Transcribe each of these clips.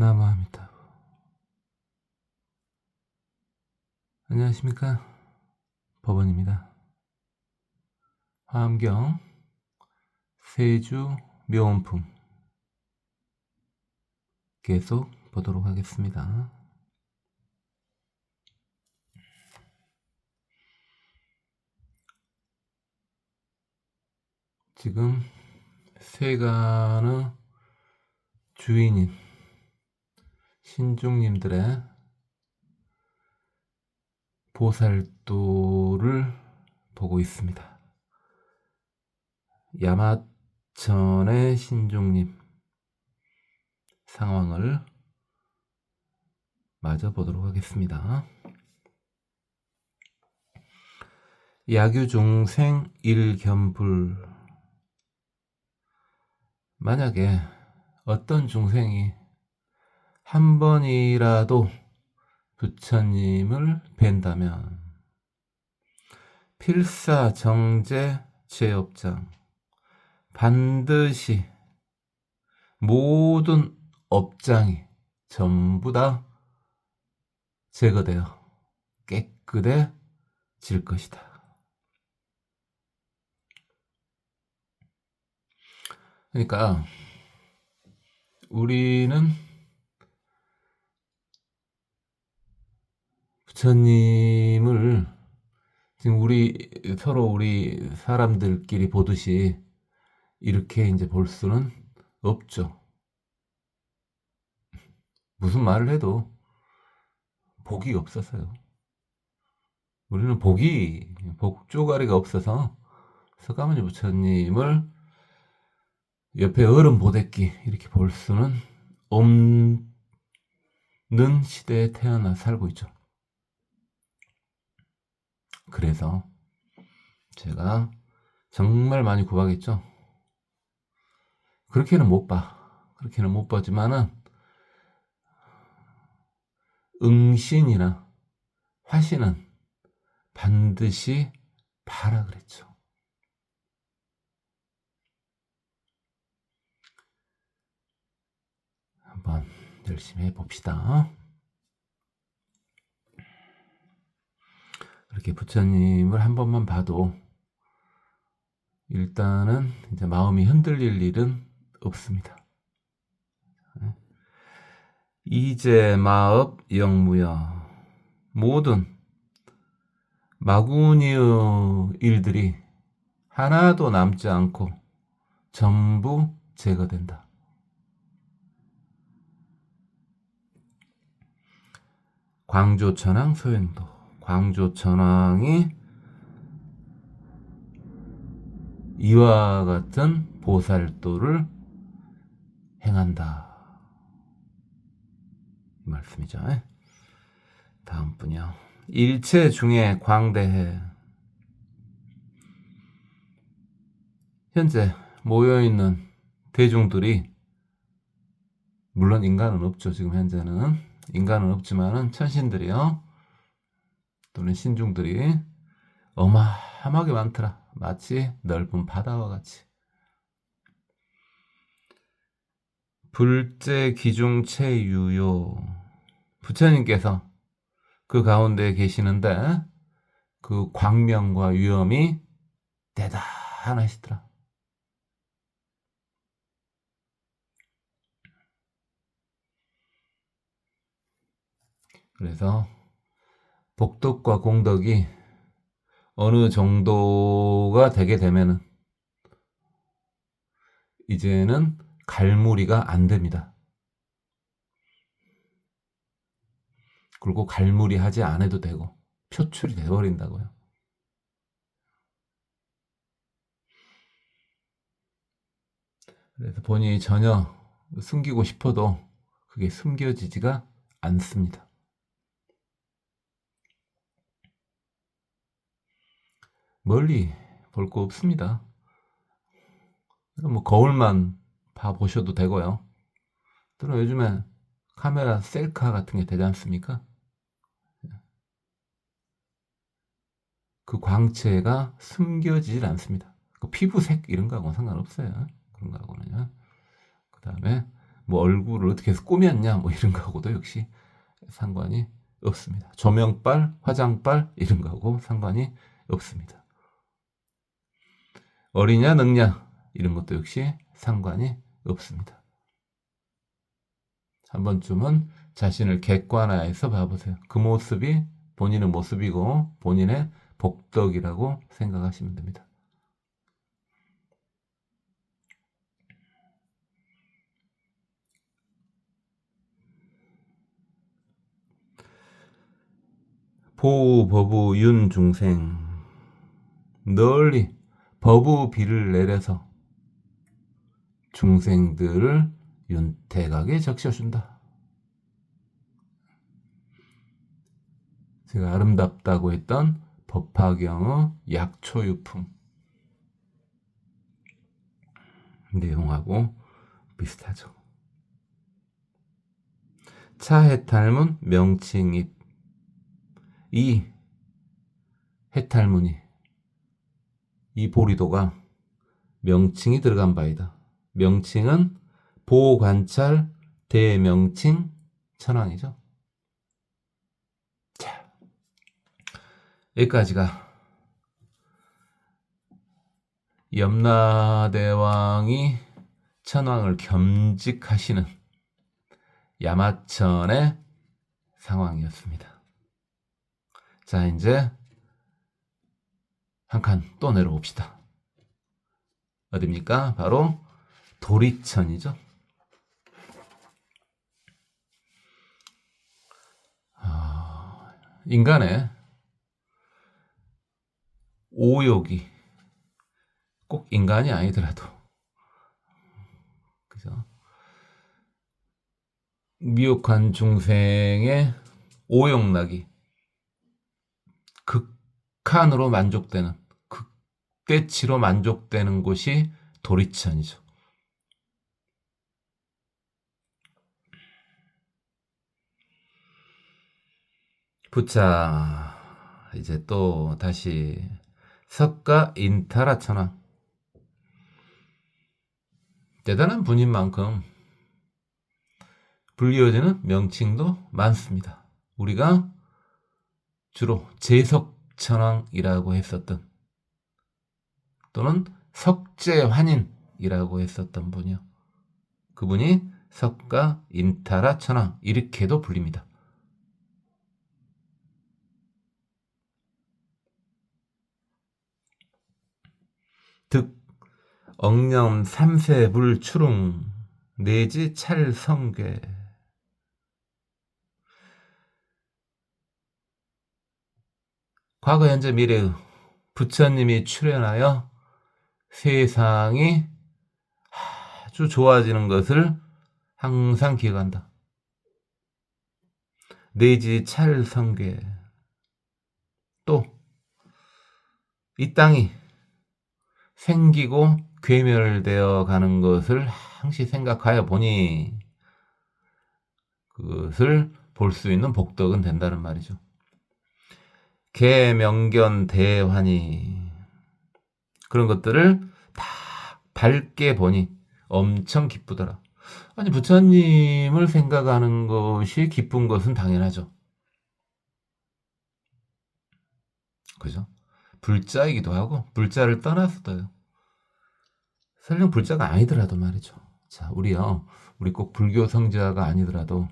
나무아미타불. 안녕하십니까, 법원입니다. 화엄경 세주 묘원품 계속 보도록 하겠습니다. 지금 세간의 주인인 신중님들의 보살도를 보고 있습니다. 야마천의 신중님 상황을 마저 보도록 하겠습니다. 야규중생 일견불. 만약에 어떤 중생이 한 번이라도 부처님을 뵌다면 필사정제 제업장, 반드시 모든 업장이 전부 다 제거되어 깨끗해질 것이다. 그러니까 우리는 부처님을 지금 서로 우리 사람들끼리 보듯이 이렇게 이제 볼 수는 없죠. 무슨 말을 해도 복이 없어서요. 우리는 복 쪼가리가 없어서 석가모니 부처님을 옆에 어른 보댔기 이렇게 볼 수는 없는 시대에 태어나 살고 있죠. 그래서 제가 정말 많이 구박했죠. 그렇게는 못 보지만은 응신이나 화신은 반드시 봐라 그랬죠. 한번 열심히 해봅시다. 그렇게 부처님을 한 번만 봐도 일단은 이제 마음이 흔들릴 일은 없습니다. 이제 마업 영무여. 모든 마구니의 일들이 하나도 남지 않고 전부 제거된다. 광조천왕 소행도. 광조천왕이 이와 같은 보살도를 행한다. 이 말씀이죠. 다음 분이요. 일체 중에 광대해. 현재 모여있는 대중들이, 물론 인간은 없죠. 지금 현재는 인간은 없지만은 천신들이요, 또는 신중들이 어마어마하게 많더라. 마치 넓은 바다와 같이. 불제 기중체 유요. 부처님께서 그 가운데 계시는데 그 광명과 위엄이 대단하시더라. 그래서 복덕과 공덕이 어느 정도가 되게 되면은 이제는 갈무리가 안 됩니다. 그리고 갈무리 하지 않아도 되고 표출이 돼버린다고요. 그래서 본인이 전혀 숨기고 싶어도 그게 숨겨지지가 않습니다. 멀리 볼 거 없습니다. 뭐 거울만 봐보셔도 되고요. 또는 요즘에 카메라 셀카 같은 게 되지 않습니까? 그 광채가 숨겨지질 않습니다. 그 피부색 이런 거하고는 상관없어요. 그런 거하고는요. 그 다음에 뭐 얼굴을 어떻게 해서 꾸몄냐 뭐 이런 거하고도 역시 상관이 없습니다. 조명빨, 화장빨 이런 거하고 상관이 없습니다. 어리냐 늙냐 이런 것도 역시 상관이 없습니다. 한 번쯤은 자신을 객관화해서 봐보세요. 그 모습이 본인의 모습이고 본인의 복덕이라고 생각하시면 됩니다. 보법부 윤중생 널리 법우비를 내려서 중생들을 윤택하게 적셔준다. 제가 아름답다고 했던 법화경의 약초유품 내용하고 비슷하죠. 차해탈문 명칭입 이 해탈문이 이 보리도가 명칭이 들어간 바이다. 명칭은 보관찰 대명칭 천왕이죠. 자, 여기까지가 염라대왕이 천왕을 겸직하시는 야마천의 상황이었습니다. 자, 이제 한 칸 또 내려옵시다. 어딥니까? 바로 도리천이죠. 인간의 오욕이 꼭 인간이 아니더라도 그죠? 미혹한 중생의 오욕락이 극한으로 만족되는 극대치로 만족되는 곳이 도리천이죠. 부차 이제 또 다시 석가 인타라 천왕 대단한 분인 만큼 불리워지는 명칭도 많습니다. 우리가 주로 제석천왕이라고 했었던 또는 석재환인이라고 했었던 분이요. 그분이 석가 인타라 천왕 이렇게도 불립니다. 득 억념 삼세불 추릉 내지 찰성괴 과거 현재 미래의 부처님이 출현하여 세상이 아주 좋아지는 것을 항상 기억한다. 내지 찰성괴 또 이 땅이 생기고 괴멸되어 가는 것을 항시 생각하여 보니 그것을 볼 수 있는 복덕은 된다는 말이죠. 계명견 대환이 그런 것들을 다 밝게 보니 엄청 기쁘더라. 아니 부처님을 생각하는 것이 기쁜 것은 당연하죠. 그죠? 불자이기도 하고 불자를 떠나서도요. 설령 불자가 아니더라도 말이죠. 자, 우리 꼭 불교 성자가 아니더라도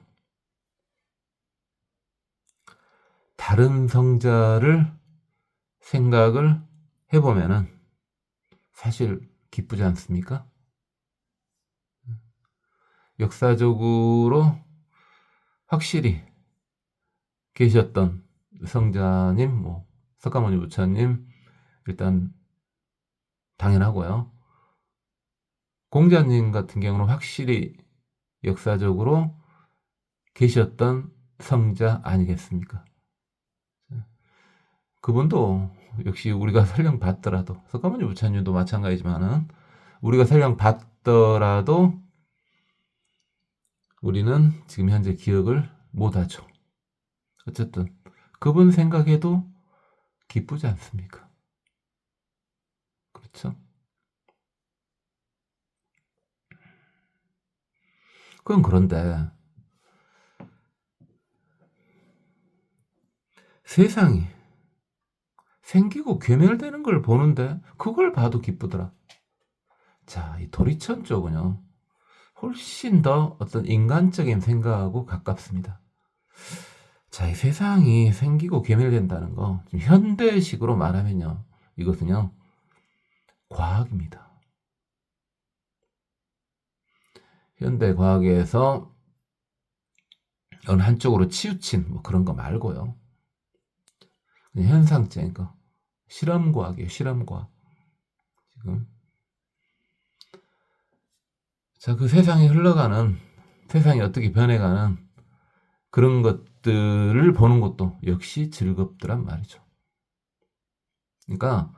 다른 성자를 생각을 해보면은 사실 기쁘지 않습니까? 역사적으로 확실히 계셨던 성자님, 뭐 석가모니 부처님 일단 당연하고요. 공자님 같은 경우는 확실히 역사적으로 계셨던 성자 아니겠습니까? 그분도 역시 우리가 설령 봤더라도 석가모니 부처님도 마찬가지지만은 우리가 설령 봤더라도 우리는 지금 현재 기억을 못하죠. 어쨌든 그분 생각해도 기쁘지 않습니까? 그렇죠? 그건 그런데 세상이 생기고 괴멸되는 걸 보는데 그걸 봐도 기쁘더라. 자, 이 도리천 쪽은요, 훨씬 더 어떤 인간적인 생각하고 가깝습니다. 자, 이 세상이 생기고 괴멸된다는 거, 지금 현대식으로 말하면요, 이것은요, 과학입니다. 현대 과학에서 어느 한쪽으로 치우친 뭐 그런 거 말고요. 그냥 현상적인 거. 실험과학이에요, 실험과학. 지금. 자, 그 세상이 흘러가는, 세상이 어떻게 변해가는 그런 것들을 보는 것도 역시 즐겁더란 말이죠. 그러니까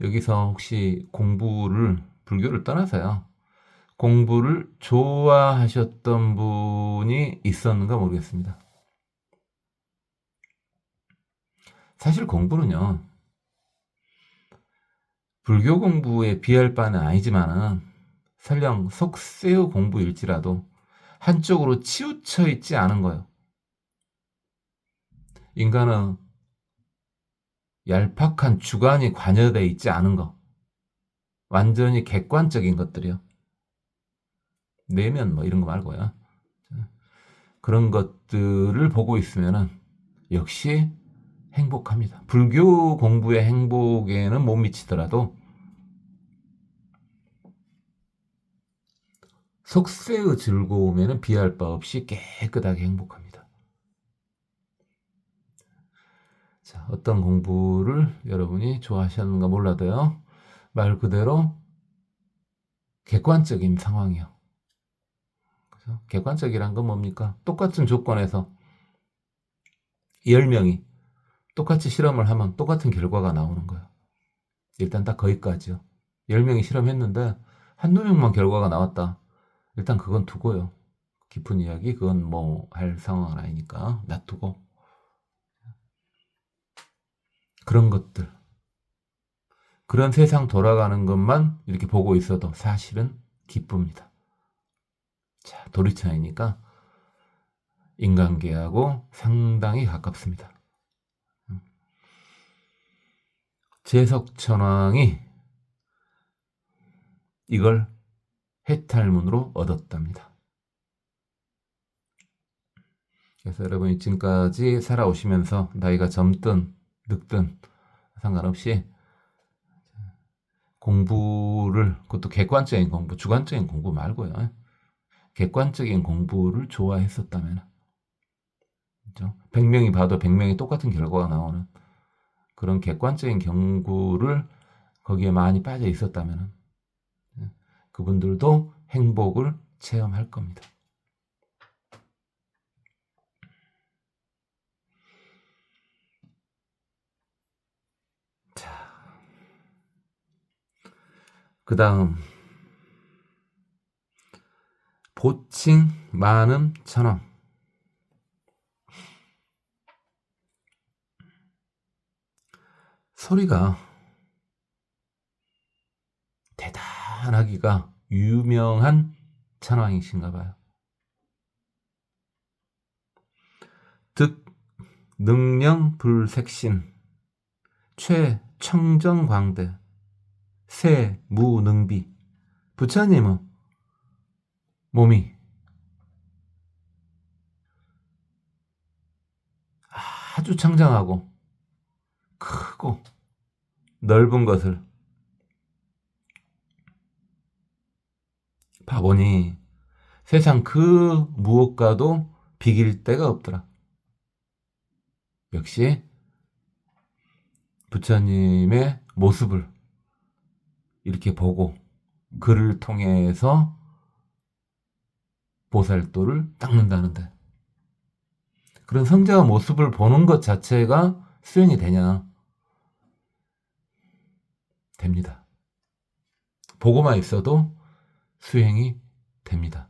여기서 혹시 불교를 떠나서요, 공부를 좋아하셨던 분이 있었는가 모르겠습니다. 사실 공부는요, 불교 공부에 비할 바는 아니지만은 설령 속세우 공부일지라도 한쪽으로 치우쳐 있지 않은 거예요. 인간은 얄팍한 주관이 관여되어 있지 않은 거. 완전히 객관적인 것들이요. 내면 뭐 이런 거 말고요. 그런 것들을 보고 있으면은 역시 행복합니다. 불교 공부의 행복에는 못 미치더라도 속세의 즐거움에는 비할 바 없이 깨끗하게 행복합니다. 자, 어떤 공부를 여러분이 좋아하셨는가 몰라도요, 말 그대로 객관적인 상황이요. 그래서 객관적이란 건 뭡니까? 똑같은 조건에서 10명이 똑같이 실험을 하면 똑같은 결과가 나오는 거예요. 일단 딱 거기까지요. 10명이 실험했는데 한두 명만 결과가 나왔다. 일단 그건 두고요. 깊은 이야기 그건 뭐 할 상황은 아니니까 놔두고, 그런 것들, 그런 세상 돌아가는 것만 이렇게 보고 있어도 사실은 기쁩니다. 자, 도리천이니까 인간계하고 상당히 가깝습니다. 제석천왕이 이걸 해탈문으로 얻었답니다. 그래서 여러분이 지금까지 살아오시면서 나이가 젊든 늙든 상관없이 공부를, 그것도 객관적인 공부, 주관적인 공부 말고요, 객관적인 공부를 좋아했었다면, 그렇죠? 100명이 봐도 100명이 똑같은 결과가 나오는 그런 객관적인 경구를 거기에 많이 빠져 있었다면 그분들도 행복을 체험할 겁니다. 자, 그 다음 보칭 만음 천왕. 소리가 대단하기가 유명한 천왕이신가 봐요. 득 능령 불색신 최청정광대 세무능비. 부처님은 몸이 아주 청정하고 크고 넓은 것을 봐보니 세상 그 무엇과도 비길 데가 없더라. 역시 부처님의 모습을 이렇게 보고 그를 통해서 보살도를 닦는다는데, 그런 성자의 모습을 보는 것 자체가 수행이 되냐? 됩니다. 보고만 있어도 수행이 됩니다.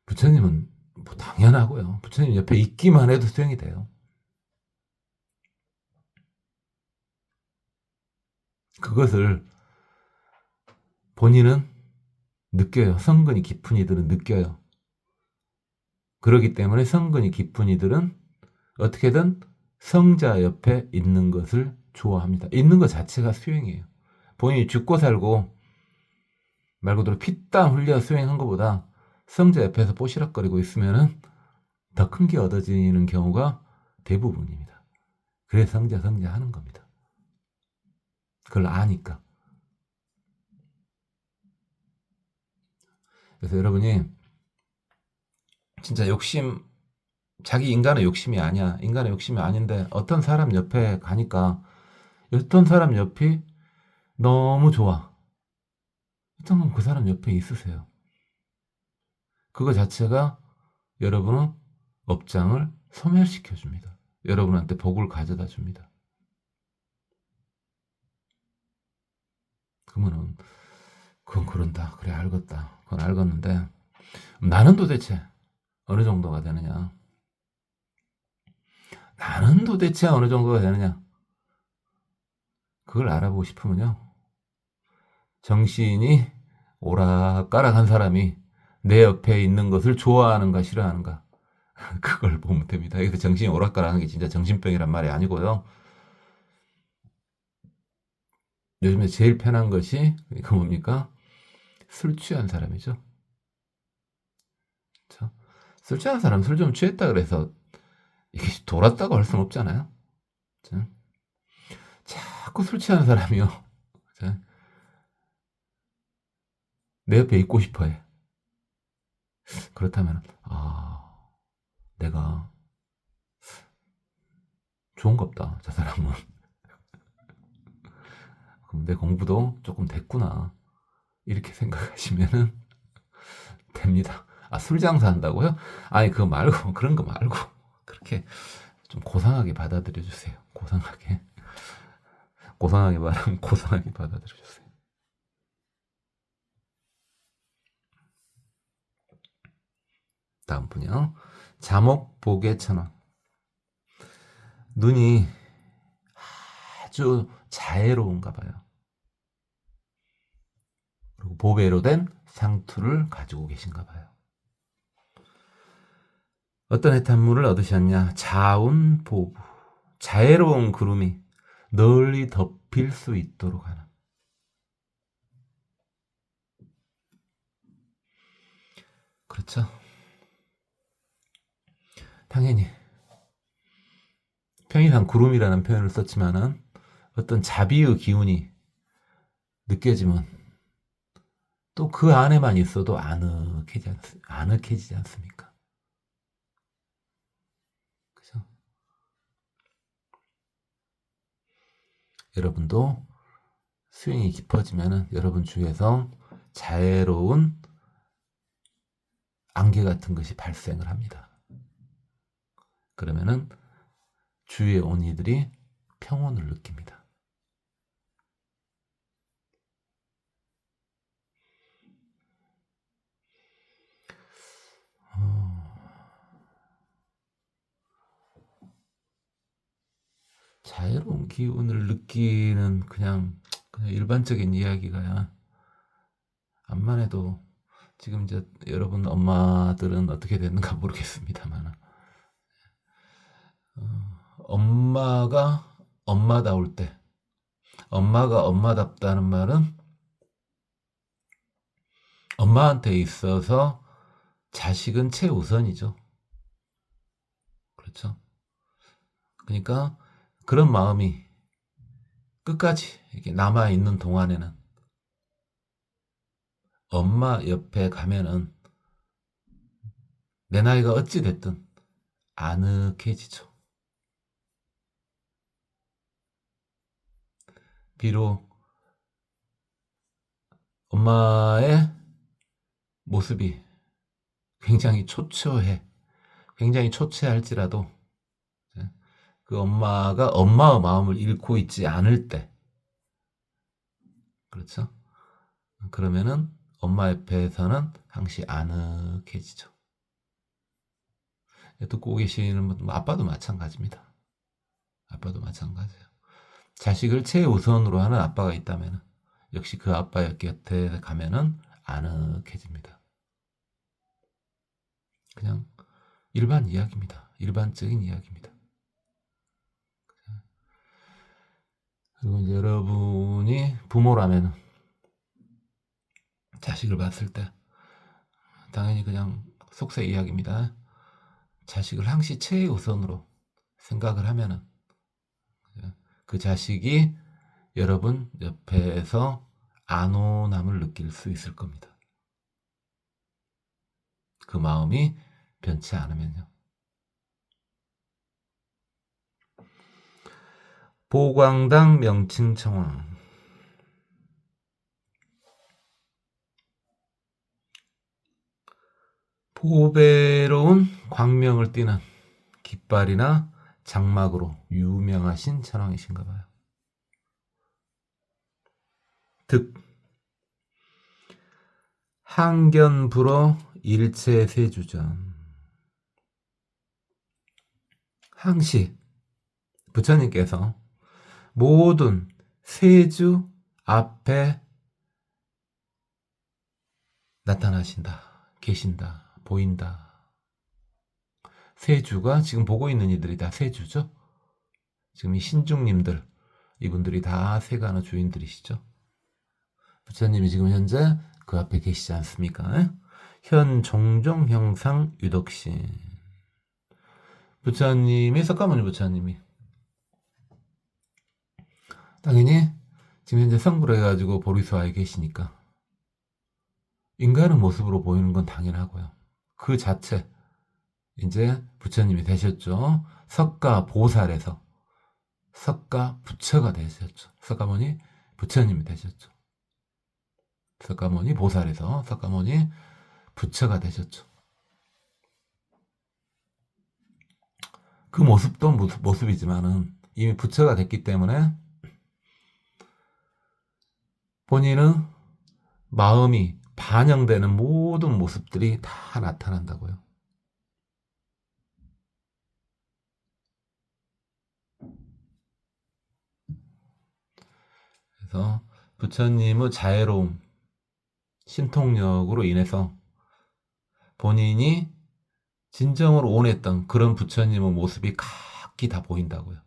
부처님은 뭐 당연하고요. 부처님 옆에 있기만 해도 수행이 돼요. 그것을 본인은 느껴요. 성근이 깊은 이들은 느껴요. 그렇기 때문에 성근이 깊은 이들은 어떻게든 성자 옆에 있는 것을 좋아합니다. 있는 것 자체가 수행이에요. 본인이 죽고 살고 말 그대로 피땀 흘려 수행한 것보다 성자 옆에서 뽀시락거리고 있으면은 더 큰 게 얻어지는 경우가 대부분입니다. 그래서 성자 하는 겁니다. 그걸 아니까. 그래서 여러분이 진짜 자기 인간의 욕심이 아니야. 인간의 욕심이 아닌데 어떤 사람 옆에 가니까 어떤 사람 옆이 너무 좋아. 일단 그 사람 옆에 있으세요. 그거 자체가 여러분은 업장을 소멸시켜 줍니다. 여러분한테 복을 가져다 줍니다. 그러면은 그건 그런다. 그래 알겠다. 그건 알겠는데 나는 도대체 어느 정도가 되느냐? 나는 도대체 어느 정도가 되느냐? 그걸 알아보고 싶으면요. 정신이 오락가락한 사람이 내 옆에 있는 것을 좋아하는가 싫어하는가 그걸 보면 됩니다. 여기서 정신이 오락가락한 게 진짜 정신병이란 말이 아니고요. 요즘에 제일 편한 것이 그 뭡니까? 술 취한 사람이죠. 그렇죠? 술 취한 사람 술 좀 취했다 그래서 이게 돌았다고 할 수는 없잖아요. 그렇죠? 자꾸 술 취한 사람이요. 그렇죠? 내 옆에 있고 싶어해. 그렇다면 내가 좋은갑다. 저 사람은. 그럼 내 공부도 조금 됐구나. 이렇게 생각하시면은 됩니다. 술 장사한다고요? 아니 그거 말고 그런 거 말고 그렇게 좀 고상하게 받아들여 주세요. 고상하게 말하면 고상하게 받아들여 주세요. 다음 분이요. 자목보계천원. 눈이 아주 자애로운가 봐요. 그리고 보배로 된 상투를 가지고 계신가 봐요. 어떤 해탄물을 얻으셨냐? 자운보부. 자애로운 구름이 널리 덮일 수 있도록 하는. 그렇죠? 당연히 편의상 구름이라는 표현을 썼지만은 어떤 자비의 기운이 느껴지면 또 그 안에만 있어도 아늑해지지 않습니까? 그죠? 여러분도 수행이 깊어지면은 여러분 주위에서 자애로운 안개 같은 것이 발생을 합니다. 그러면은 주위에 온 이들이 평온을 느낍니다. 자유로운 기운을 느끼는 그냥 일반적인 이야기가야. 암만 해도 지금 이제 여러분 엄마들은 어떻게 됐는가 모르겠습니다만 엄마가 엄마다울 때 엄마가 엄마답다는 말은 엄마한테 있어서 자식은 최우선이죠. 그렇죠? 그러니까 그런 마음이 끝까지 이렇게 남아있는 동안에는 엄마 옆에 가면은 내 나이가 어찌 됐든 아늑해지죠. 비록 엄마의 모습이 굉장히 초췌할지라도 그 엄마가 엄마의 마음을 잃고 있지 않을 때, 그렇죠? 그러면은 엄마 옆에서는 항시 아늑해지죠. 듣고 계시는 분, 아빠도 마찬가지입니다. 아빠도 마찬가지예요. 자식을 최우선으로 하는 아빠가 있다면 역시 그 아빠 곁에 가면은 아늑해집니다. 그냥 일반 이야기입니다. 일반적인 이야기입니다. 그리고 이제 여러분이 부모라면 자식을 봤을 때 당연히 그냥 속세 이야기입니다. 자식을 항시 최우선으로 생각을 하면은 그 자식이 여러분 옆에서 안온함을 느낄 수 있을 겁니다. 그 마음이 변치 않으면요. 보광당 명칭 청왕. 보배로운 광명을 띠는 깃발이나 장막으로 유명하신 천왕이신가 봐요. 득. 항견불어 일체세주전. 항시 부처님께서 모든 세주 앞에 나타나신다, 계신다, 보인다. 세주가 지금 보고 있는 이들이 다 세주죠. 지금 이 신중님들, 이분들이 다 세간의 주인들이시죠. 부처님이 지금 현재 그 앞에 계시지 않습니까? 현 종종 형상 유덕신. 부처님이 석가모니 부처님이 당연히 지금 현재 성불 해가지고 보리수화에 계시니까 인간의 모습으로 보이는 건 당연하고요. 그 자체 이제 부처님이 되셨죠. 석가 보살에서 석가 부처가 되셨죠. 석가모니 부처님이 되셨죠. 석가모니 보살에서 석가모니 부처가 되셨죠. 그 모습도 모습이지만은 이미 부처가 됐기 때문에 본인은 마음이 반영되는 모든 모습들이 다 나타난다고요. 그래서 부처님의 자애로움, 신통력으로 인해서 본인이 진정으로 원했던 그런 부처님의 모습이 각기 다 보인다고요.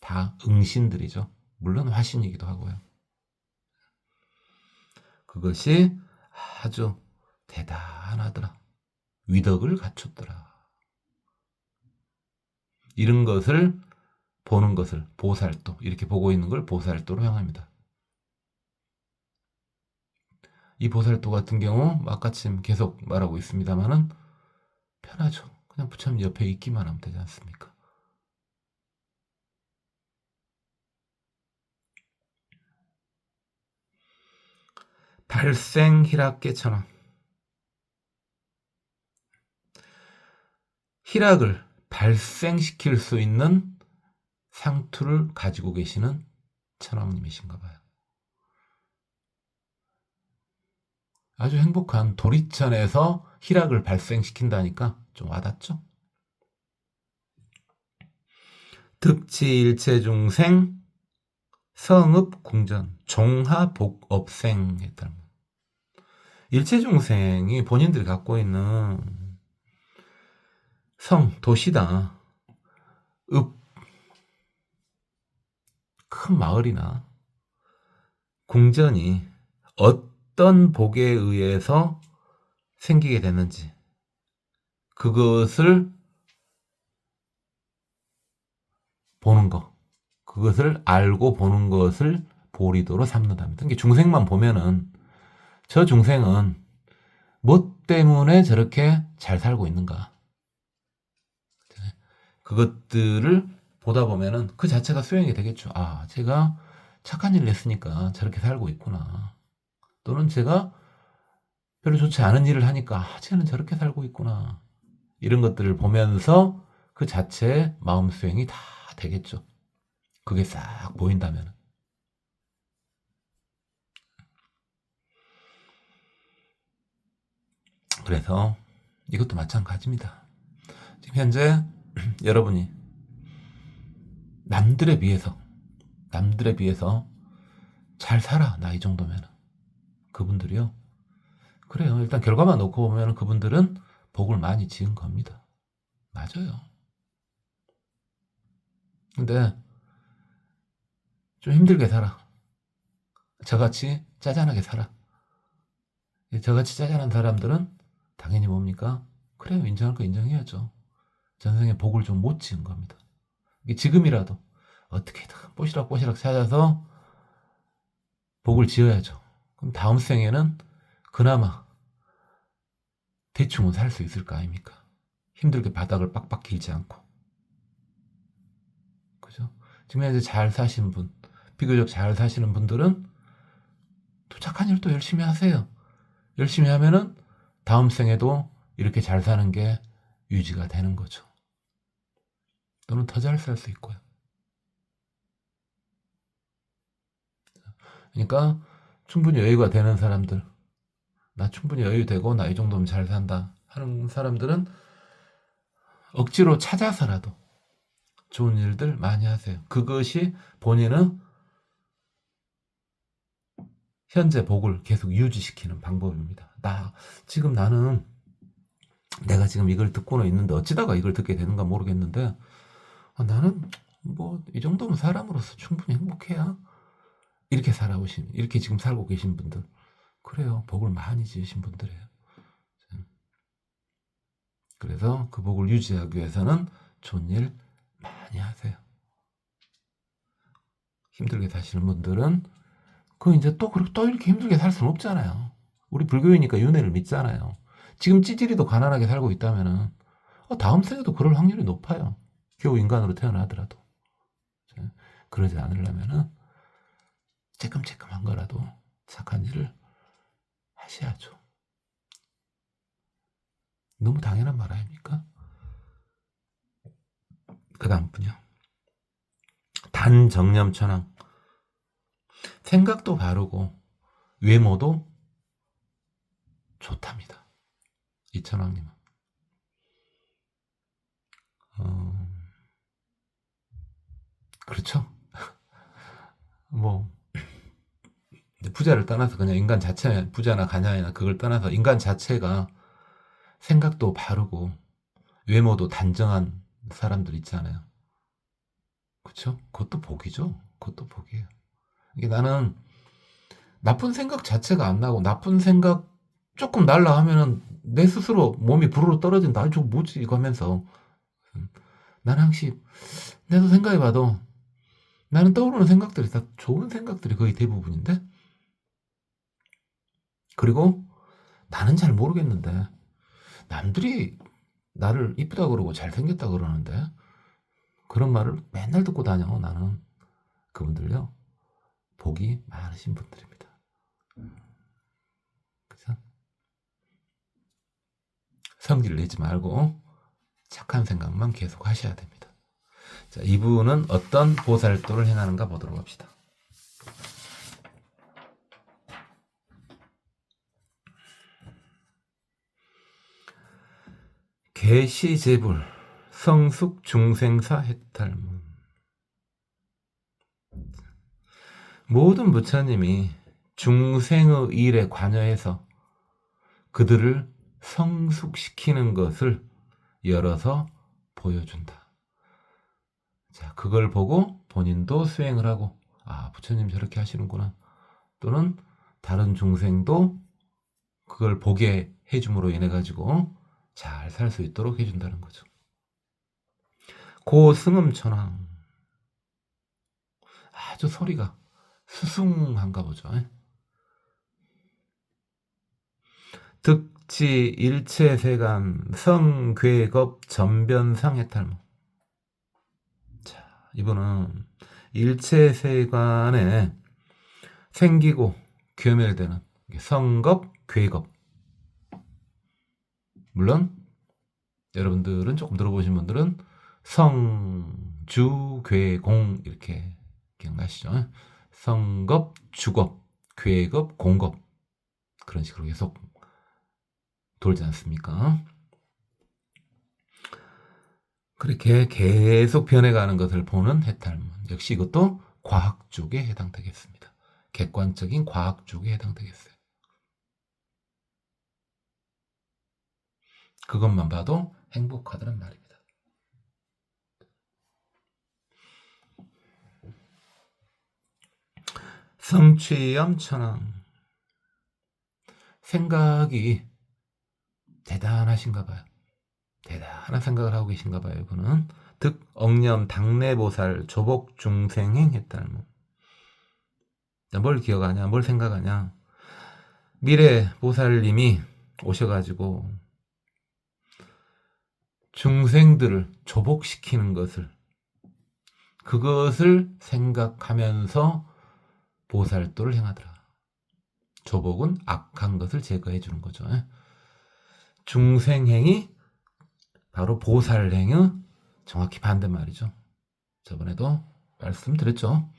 다 응신들이죠. 물론 화신이기도 하고요. 그것이 아주 대단하더라. 위덕을 갖췄더라. 이런 것을 보는 것을 보살도, 이렇게 보고 있는 걸 보살도로 향합니다. 이 보살도 같은 경우 아까쯤 계속 말하고 있습니다만은 편하죠. 그냥 부처님 옆에 있기만 하면 되지 않습니까? 발생 희락계 천왕. 희락을 발생시킬 수 있는 상투를 가지고 계시는 천왕님이신가 봐요. 아주 행복한 도리천에서 희락을 발생시킨다니까 좀 와닿죠? 득치일체중생 성읍궁전 종하복업생 했다. 일체중생이 본인들이 갖고 있는 성, 도시다. 읍, 큰 마을이나 궁전이 어떤 복에 의해서 생기게 됐는지 그것을 보는 것, 그것을 알고 보는 것을 보리도로 삼는답니다. 그러니까 중생만 보면은 저 중생은 뭐 때문에 저렇게 잘 살고 있는가, 그것들을 보다 보면은 그 자체가 수용이 되겠죠. 아, 제가 착한 일을 했으니까 저렇게 살고 있구나. 또는 제가 별로 좋지 않은 일을 하니까 아, 쟤는 저렇게 살고 있구나. 이런 것들을 보면서 그 자체의 마음 수행이 다 되겠죠. 그게 싹 보인다면. 그래서 이것도 마찬가지입니다. 지금 현재 여러분이 남들에 비해서 남들에 비해서 잘 살아, 나 이 정도면. 그분들이요. 그래요. 일단 결과만 놓고 보면 그분들은 복을 많이 지은 겁니다. 맞아요. 근데 좀 힘들게 살아. 저같이 짜잔하게 살아. 저같이 짜잔한 사람들은 당연히 뭡니까? 그래요. 인정할 거 인정해야죠. 전생에 복을 좀 못 지은 겁니다. 지금이라도 어떻게든 뽀시락뽀시락 찾아서 복을 지어야죠. 그럼 다음 생에는 그나마 대충은 살 수 있을 거 아닙니까? 힘들게 바닥을 빡빡 길지 않고. 그죠? 지금 현재 잘 사시는 분, 비교적 잘 사시는 분들은 또 착한 일 또 열심히 하세요. 열심히 하면은 다음 생에도 이렇게 잘 사는 게 유지가 되는 거죠. 또는 더 잘 살 수 있고요. 그러니까 충분히 여유가 되는 사람들, 나 충분히 여유되고 나 이 정도면 잘 산다 하는 사람들은 억지로 찾아서라도 좋은 일들 많이 하세요. 그것이 본인은 현재 복을 계속 유지시키는 방법입니다. 지금 나는 내가 지금 이걸 듣고는 있는데 어찌다가 이걸 듣게 되는가 모르겠는데 나는 뭐 이 정도면 사람으로서 충분히 행복해야 이렇게 살아오신, 이렇게 지금 살고 계신 분들, 그래요. 복을 많이 지으신 분들이에요. 그래서 그 복을 유지하기 위해서는 좋은 일 많이 하세요. 힘들게 사시는 분들은 이제 또 이렇게 힘들게 살 수는 없잖아요. 우리 불교이니까 윤회를 믿잖아요. 지금 찌질이도 가난하게 살고 있다면은 다음 생에도 그럴 확률이 높아요. 겨우 인간으로 태어나더라도. 그러지 않으려면은 쬐끔쬐끔한 거라도 착한 일을 하셔야죠. 너무 당연한 말 아닙니까? 그 다음 분요. 단정념천왕. 생각도 바르고 외모도 좋답니다. 이 천왕님은. 그렇죠. 뭐 부자를 떠나서 그냥 인간 자체, 부자나 가난이나 그걸 떠나서 인간 자체가 생각도 바르고 외모도 단정한 사람들 있잖아요. 그렇죠? 그것도 복이죠. 그것도 복이에요. 이게 나는 나쁜 생각 자체가 안 나고 나쁜 생각 조금 날라 하면은 내 스스로 몸이 부르르 떨어진다. 저거 뭐지 이거 하면서 나는 항상 내가 생각해봐도 나는 떠오르는 생각들이 다 좋은 생각들이 거의 대부분인데, 그리고 나는 잘 모르겠는데 남들이 나를 이쁘다 그러고 잘생겼다 그러는데 그런 말을 맨날 듣고 다녀. 나는 그분들요 복이 많으신 분들입니다. 그래서 성질 내지 말고 착한 생각만 계속 하셔야 됩니다. 자, 이분은 어떤 보살도를 행하는가 보도록 합시다. 계시재불 성숙 중생사 해탈문. 모든 부처님이 중생의 일에 관여해서 그들을 성숙시키는 것을 열어서 보여준다. 자, 그걸 보고 본인도 수행을 하고, 부처님 저렇게 하시는구나. 또는 다른 중생도 그걸 보게 해줌으로 인해 가지고 잘 살 수 있도록 해준다는 거죠. 고승음천왕. 아주 소리가 수숭한가 보죠. 득지 일체세간 성괴겁 전변상해탈무. 자, 이분은 일체세간에 생기고 괴멸되는 성겁, 괴겁. 물론 여러분들은 조금 들어보신 분들은 성, 주, 괴, 공 이렇게 기억나시죠? 성겁, 주겁, 괴겁, 공겁 그런 식으로 계속 돌지 않습니까? 그렇게 계속 변해가는 것을 보는 해탈문. 역시 이것도 과학 쪽에 해당되겠습니다. 객관적인 과학 쪽에 해당되겠어요. 그것만 봐도 행복하다는 말입니다. 성취염 천왕. 생각이 대단하신가 봐요. 대단한 생각을 하고 계신가 봐요. 이거는 득 억념 당내보살 조복 중생행 했다는 뭘 기억하냐, 뭘 생각하냐. 미래 보살님이 오셔가지고 중생들을 조복시키는 것을, 그것을 생각하면서 보살도를 행하더라. 조복은 악한 것을 제거해 주는 거죠. 중생행이 바로 보살행의 정확히 반대말이죠. 저번에도 말씀드렸죠.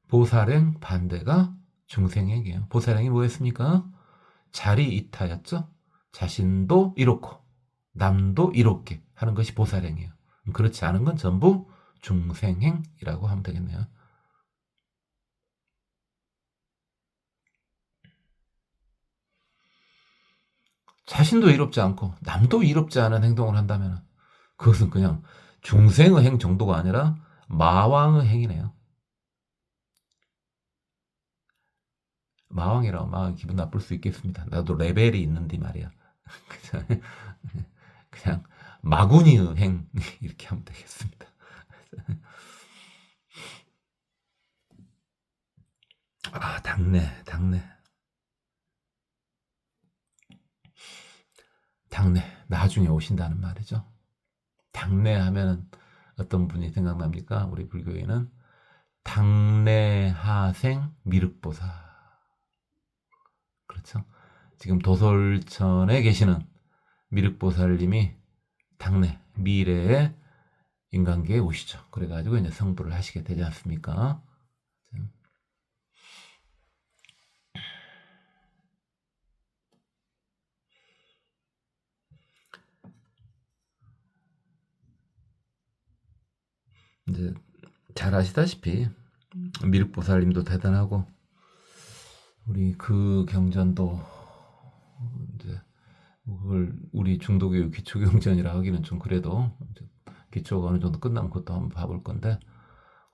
보살행 반대가 중생행이에요. 보살행이 뭐였습니까? 자리 이타였죠. 자신도 이롭고 남도 이롭게 하는 것이 보살행이에요. 그렇지 않은 건 전부 중생행이라고 하면 되겠네요. 자신도 이롭지 않고 남도 이롭지 않은 행동을 한다면 그것은 그냥 중생의 행 정도가 아니라 마왕의 행이네요. 마왕이라고 막 기분 나쁠 수 있겠습니다. 나도 레벨이 있는데 말이야. 그냥 마구니의 행 이렇게 하면 되겠습니다. 아, 당내 나중에 오신다는 말이죠. 당내 하면은 어떤 분이 생각납니까? 우리 불교에는 당내하생 미륵보살. 그렇죠? 지금 도솔천에 계시는 미륵보살님이 당내 미래의 인간계에 오시죠. 그래가지고 이제 성불을 하시게 되지 않습니까? 이제 잘 아시다시피 미륵보살님도 대단하고 우리 그 경전도 이제 그걸 우리 중도교육 기초경전이라 하기는 좀 그래도 기초가 어느 정도 끝나면 그것도 한번 봐볼 건데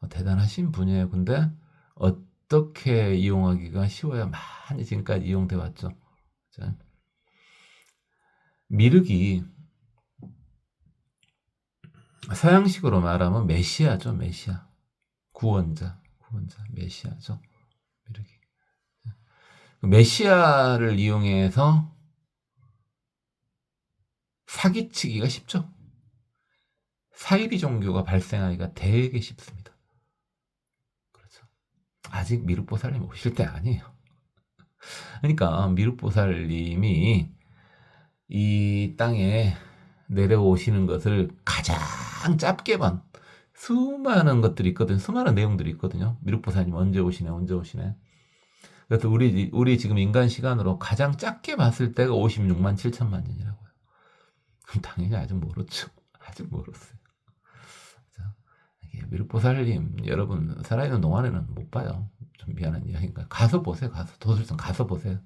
대단하신 분이에요. 근데 어떻게 이용하기가 쉬워야 많이 지금까지 이용돼 왔죠. 미륵이 서양식으로 말하면 메시아죠. 메시아. 구원자, 메시아죠. 미륵이. 메시아를 이용해서 사기치기가 쉽죠. 사이비 종교가 발생하기가 되게 쉽습니다. 그렇죠. 아직 미륵보살님 오실 때 아니에요. 그러니까 미륵보살님이 이 땅에 내려오시는 것을 가장 짧게만 수많은 것들이 있거든요. 수많은 내용들이 있거든요. 미륵보살님 언제 오시네. 그래서 우리 지금 인간 시간으로 가장 작게 봤을 때가 56만 7천만 년이라고요. 그럼 당연히 아직 멀었죠. 아직 멀었어요. 미륵보살님 여러분 살아있는 동안에는 못 봐요. 좀 미안한 이야기인가. 가서 보세요. 도술성 가서 보세요.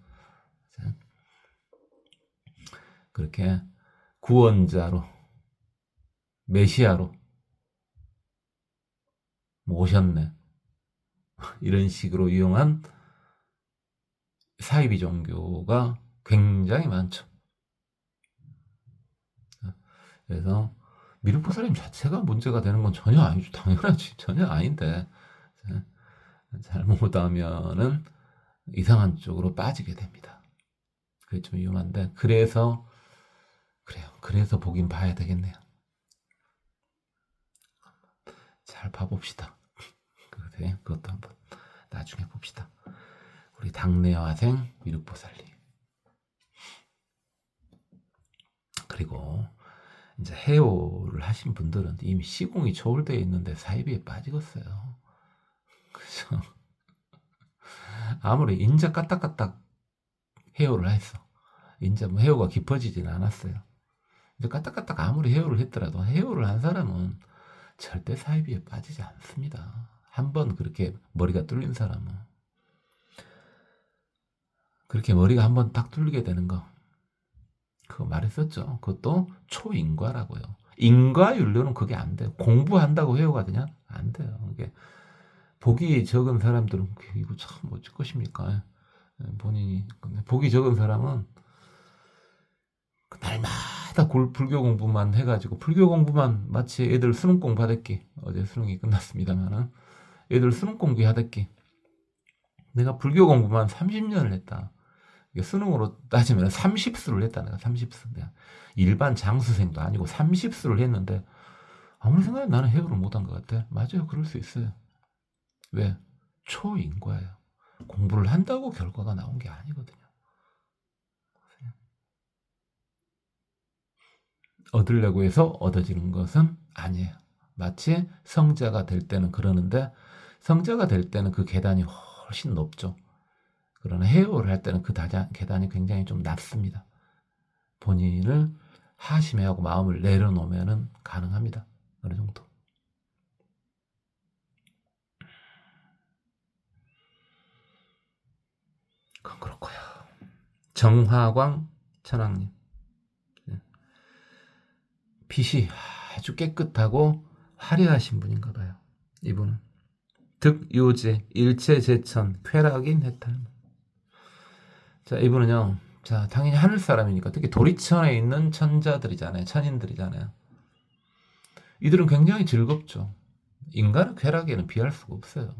그렇게 구원자로 메시아로 오셨네. 이런 식으로 이용한 사이비 종교가 굉장히 많죠. 그래서 미륵보살님 자체가 문제가 되는 건 전혀 아니죠. 당연하지. 전혀 아닌데 잘못하면은 이상한 쪽으로 빠지게 됩니다. 그게 좀 위험한데 그래서 보긴 봐야 되겠네요. 잘 봐봅시다. 그것도 한번 나중에 봅시다. 우리 당내화생 미륵보살님. 그리고 이제 해오를 하신 분들은 이미 시공이 초월되어 있는데 사이비에 빠지겠어요. 그죠? 아무리 인자 까딱까딱 해오를 했어. 인자 뭐 해오가 깊어지진 않았어요. 근데 까딱까딱 아무리 해오를 했더라도 해오를 한 사람은 절대 사이비에 빠지지 않습니다. 한번 그렇게 머리가 뚫린 사람은 그렇게 머리가 한번 딱 뚫리게 되는 거 그거 말했었죠. 그것도 초인과라고요. 인과윤리는 그게 안 돼요. 공부한다고 회오가 되냐? 안 돼요. 이게 복이 적은 사람들은 이거 참 어쩔 것입니까? 본인이 복이 적은 사람은 날마다 불교 공부만 해가지고 불교 공부만 마치 애들 수능 공부 하댔기 어제 수능이 끝났습니다만은 애들 수능 공부 하댔기 내가 불교 공부만 30년을 했다. 수능으로 따지면 30수를 했다. 내가 30수. 내가 일반 장수생도 아니고 30수를 했는데 아무리 생각해도 나는 해결을 못한 것 같아. 맞아요. 그럴 수 있어요. 왜? 초인과예요. 공부를 한다고 결과가 나온 게 아니거든요. 얻으려고 해서 얻어지는 것은 아니에요. 마치 성자가 될 때는 그러는데 성자가 될 때는 그 계단이 훨씬 높죠. 그러나 해오를 할 때는 그 계단이 굉장히 좀 낮습니다. 본인을 하심해하고 마음을 내려놓으면 가능합니다. 어느 정도. 그건 그렇고요. 정화광 천왕님. 빛이 아주 깨끗하고 화려하신 분인가 봐요. 이분은 득요제 일체제천 쾌락인 해탈. 자, 이분은요. 자, 당연히 하늘 사람이니까 특히 도리천에 있는 천자들이잖아요. 천인들이잖아요. 이들은 굉장히 즐겁죠. 인간의 쾌락에는 비할 수가 없어요.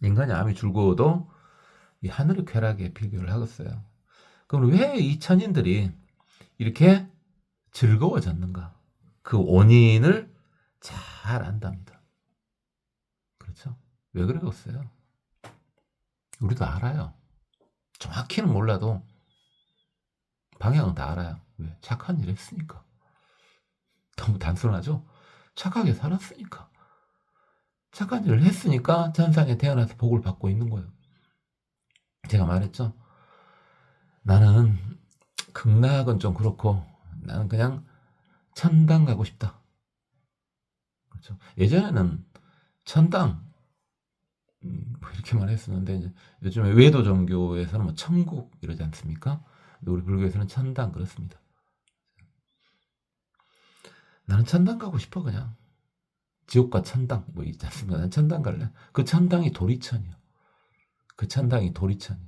인간이 아무리 즐거워도 이 하늘의 쾌락에 비교를 하겠어요. 그럼 왜 이 천인들이 이렇게 즐거워졌는가? 그 원인을 잘 안답니다. 그렇죠? 왜 그러겠어요? 우리도 알아요. 정확히는 몰라도 방향은 다 알아요. 왜? 착한 일 했으니까. 너무 단순하죠? 착하게 살았으니까. 착한 일을 했으니까 천상에 태어나서 복을 받고 있는 거예요. 제가 말했죠? 나는 극락은 좀 그렇고 나는 그냥 천당 가고 싶다. 그렇죠? 예전에는 천당 뭐 이렇게만 했었는데 이제 요즘에 외도 종교에서는 뭐 천국 이러지 않습니까? 우리 불교에서는 천당 그렇습니다. 나는 천당 가고 싶어 그냥. 지옥과 천당 뭐 있지 않습니까? 난 천당 갈래. 그 천당이 도리천이요. 그 천당이 도리천이요.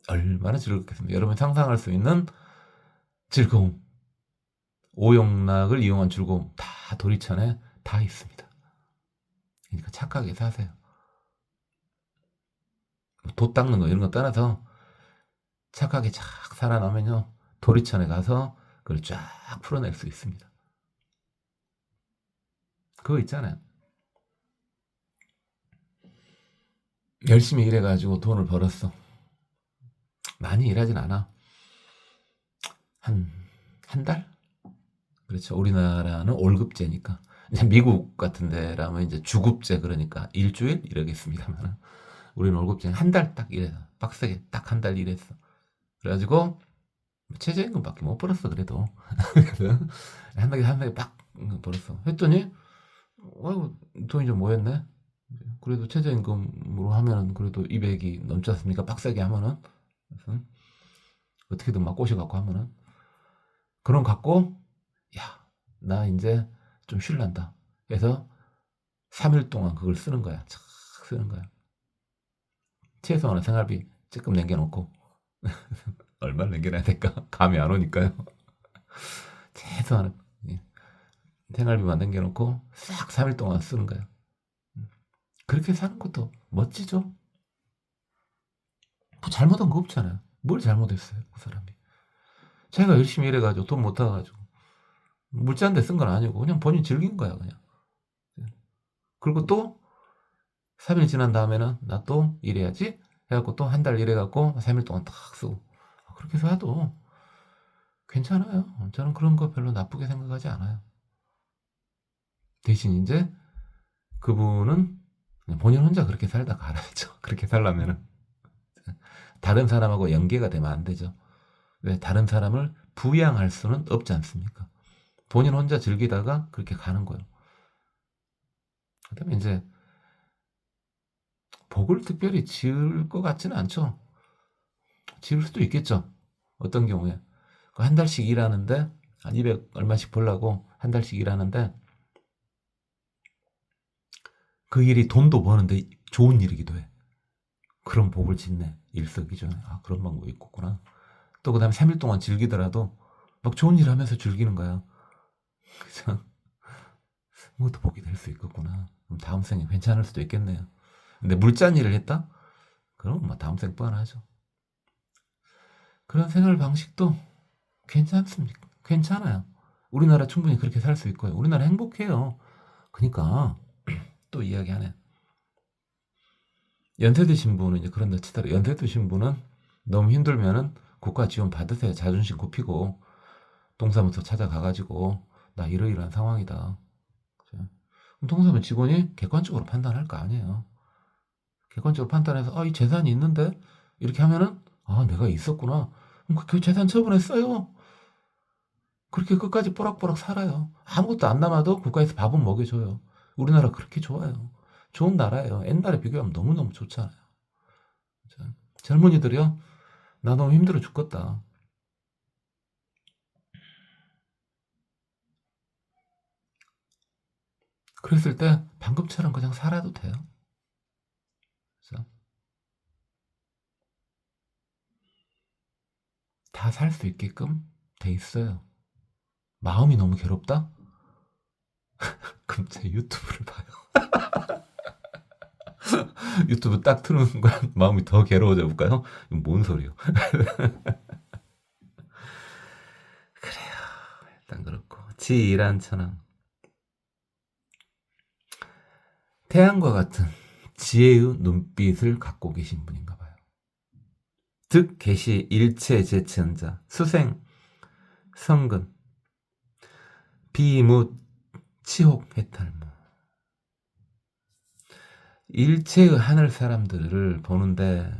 얼마나 즐겁겠습니까? 여러분 상상할 수 있는 즐거움, 오용락을 이용한 즐거움 다 도리천에 다 있습니다. 그러니까 착하게 사세요. 돛 닦는 거 이런 거 떠나서 착하게 쫙 살아나면요 도리천에 가서 그걸 쫙 풀어낼 수 있습니다. 그거 있잖아요. 열심히 일해가지고 돈을 벌었어. 많이 일하진 않아. 한 달? 그렇죠. 우리나라는 월급제니까. 미국 같은 데라면 이제 주급제 그러니까 일주일 이러겠습니다만 우리는 월급제 한 달 딱 일해서 빡세게 딱 한 달 일했어. 그래가지고 최저임금밖에 못 벌었어 그래도 한 달에 빡 벌었어. 했더니 돈이 좀 모였네. 그래도 최저임금으로 하면은 그래도 200이 넘지 않습니까? 빡세게 하면은 그래서 어떻게든 막 꼬셔갖고 하면은 그런 갖고 야 나 이제 좀 쉴란다. 그래서 3일 동안 그걸 쓰는 거야. 착 쓰는 거야. 최소한의 생활비 조금 남겨놓고 얼마를 남겨놔야 될까? 감이 안 오니까요. 최소한의 생활비만 남겨놓고 싹 3일 동안 쓰는 거야. 그렇게 사는 것도 멋지죠? 뭐 잘못한 거 없잖아요. 뭘 잘못했어요, 그 사람이. 자기가 열심히 일해가지고 돈 못 타가지고 물자한데 쓴 건 아니고 그냥 본인 즐긴 거야, 그냥. 그리고 또 3일 지난 다음에는 나 또 일해야지 해갖고 또 한 달 일해갖고 3일 동안 딱 쓰고 그렇게 해도 괜찮아요. 저는 그런 거 별로 나쁘게 생각하지 않아요. 대신 이제 그분은 본인 혼자 그렇게 살다가 알아야죠. 그렇게 살려면은 다른 사람하고 연계가 되면 안 되죠. 왜 다른 사람을 부양할 수는 없지 않습니까? 본인 혼자 즐기다가 그렇게 가는 거예요. 그다음에 이제 복을 특별히 지을 것 같지는 않죠. 지을 수도 있겠죠. 어떤 경우에 한 달씩 일하는데 한 200 얼마씩 벌라고 한 달씩 일하는데 그 일이 돈도 버는데 좋은 일이기도 해. 그런 복을 짓네. 일석이조네. 아, 그런 방법이 있겠구나. 또 그다음에 3일 동안 즐기더라도 막 좋은 일 하면서 즐기는 거야. 그죠? 그것도 복이 될 수 있겠구나. 그럼 다음 생에 괜찮을 수도 있겠네요. 근데 물잔 일을 했다? 그럼 뭐 다음 생 뻔하죠. 그런 생활 방식도 괜찮습니까? 괜찮아요. 우리나라 충분히 그렇게 살 수 있고요. 우리나라 행복해요. 그러니까 또 이야기하네. 연세 드신 분은 이제 그런다 치더라도 연세 드신 분은 너무 힘들면은 국가 지원 받으세요. 자존심 굽히고 동사무소 찾아가가지고 나 이러이러한 상황이다. 그럼 동사무소 직원이 객관적으로 판단할 거 아니에요. 객관적으로 판단해서 이 재산이 있는데 이렇게 하면은 내가 있었구나. 그럼 그 재산 처분했어요. 그렇게 끝까지 뽀락뽀락 살아요. 아무것도 안 남아도 국가에서 밥은 먹여줘요. 우리나라 그렇게 좋아요. 좋은 나라예요. 옛날에 비교하면 너무너무 좋잖아요. 젊은이들이요. 나 너무 힘들어 죽겠다. 그랬을 때 방금처럼 그냥 살아도 돼요. 다 살 수 있게끔 돼 있어요. 마음이 너무 괴롭다? 그럼 제 유튜브를 봐요. 유튜브 딱 트는 순간 마음이 더 괴로워져 볼까요? 뭔 소리요? 그래요. 일단 그렇고 지일한 천왕. 태양과 같은 지혜의 눈빛을 갖고 계신 분인가 봐요. 득 계시 일체 제천자 수생 성근 비무 치혹 해탈무. 일체의 하늘 사람들을 보는데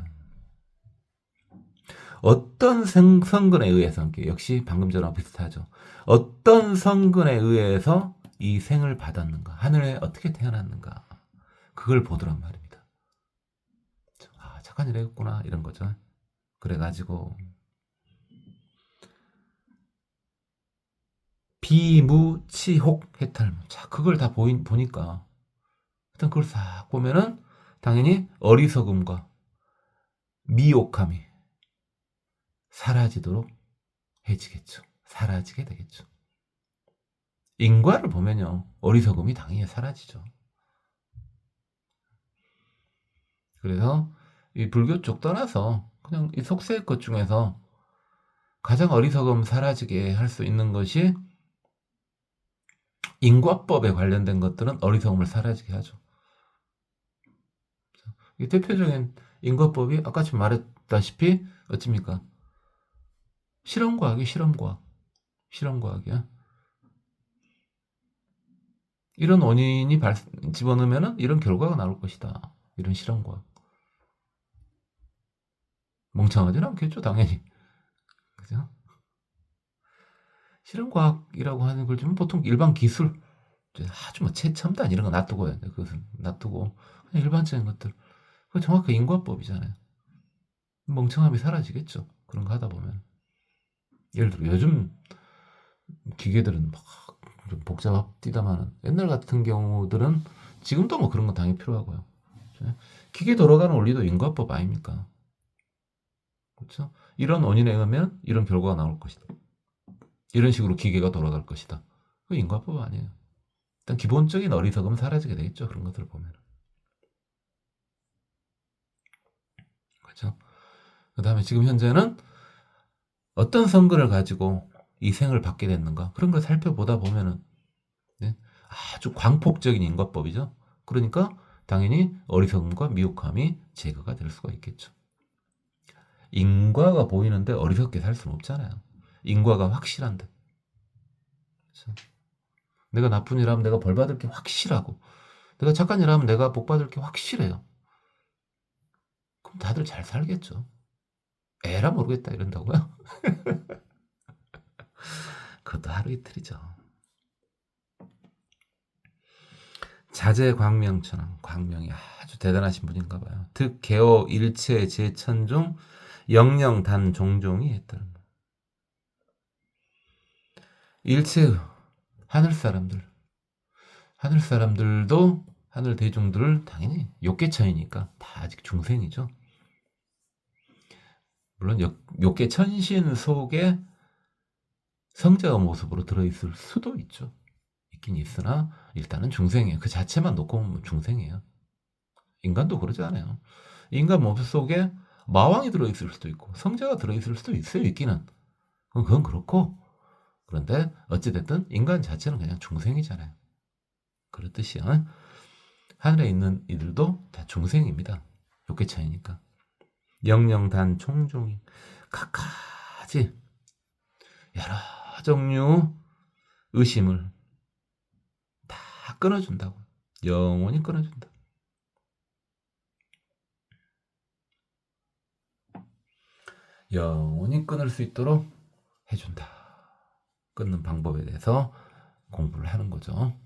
어떤 성근에 의해서, 역시 방금 전랑 비슷하죠. 어떤 성근에 의해서 이 생을 받았는가, 하늘에 어떻게 태어났는가, 그걸 보더란 말입니다. 착한 일 했구나 이런 거죠. 그래가지고 비무치혹 해탈무. 자, 그걸 다 보니까 일단 그걸 싹 보면은 당연히 어리석음과 미혹함이 사라지도록 해지겠죠. 사라지게 되겠죠. 인과를 보면요, 어리석음이 당연히 사라지죠. 그래서 이 불교 쪽 떠나서 그냥 이 속세의 것 중에서 가장 어리석음 사라지게 할 수 있는 것이 인과법에 관련된 것들은 어리석음을 사라지게 하죠. 이 대표적인 인과법이 아까 지금 말했다시피 어찌입니까? 실험과학이 실험과학이야. 이런 원인이 집어넣으면 이런 결과가 나올 것이다. 이런 실험과학. 멍청하진 않겠죠, 당연히. 그죠? 실험과학이라고 하는 걸 좀 보통 일반 기술, 아주 뭐 최첨단 이런 거 놔두고요. 그것은 놔두고 그냥 일반적인 것들. 그 정확한 인과법이잖아요. 멍청함이 사라지겠죠. 그런 거 하다 보면. 예를 들어 요즘 기계들은 막 좀 복잡합디다마는 옛날 같은 경우들은 지금도 뭐 그런 거 당연히 필요하고요. 기계 돌아가는 원리도 인과법 아닙니까? 그렇죠? 이런 원인에 의하면 이런 결과가 나올 것이다. 이런 식으로 기계가 돌아갈 것이다. 그 인과법 아니에요. 일단 기본적인 어리석음은 사라지게 되겠죠. 그런 것들을 보면. 그렇죠? 그 다음에 지금 현재는 어떤 성근을 가지고 이 생을 받게 됐는가, 그런 걸 살펴보다 보면은 아주 광폭적인 인과법이죠. 그러니까 당연히 어리석음과 미혹함이 제거가 될 수가 있겠죠. 인과가 보이는데 어리석게 살 수는 없잖아요. 인과가 확실한데. 그렇죠? 내가 나쁜 일 하면 내가 벌 받을 게 확실하고, 내가 착한 일 하면 내가 복 받을 게 확실해요. 그럼 다들 잘 살겠죠. 에라 모르겠다 이런다고요? 그것도 하루 이틀이죠. 자재광명천왕, 광명이 아주 대단하신 분인가 봐요. 득 개어 일체 제천중 영영단 종종이 했다는 거. 일체 하늘 사람들도 하늘 대중들을 당연히 욕계천이니까 다 아직 중생이죠. 물론 욕계천신 속에 성자의 모습으로 들어있을 수도 있죠. 있긴 있으나 일단은 중생이에요. 그 자체만 놓고 보면 중생이에요. 인간도 그러지 않아요. 인간 몸 속에 마왕이 들어있을 수도 있고 성자가 들어있을 수도 있어요. 있기는. 그건 그렇고 그런데 어찌됐든 인간 자체는 그냥 중생이잖아요. 그렇듯이요. 하늘에 있는 이들도 다 중생입니다. 욕계차이니까. 영영단 총종이 각가지 여러 종류 의심을 다 끊어준다고. 영원히 끊어준다. 영원히 끊을 수 있도록 해준다. 끊는 방법에 대해서 공부를 하는 거죠.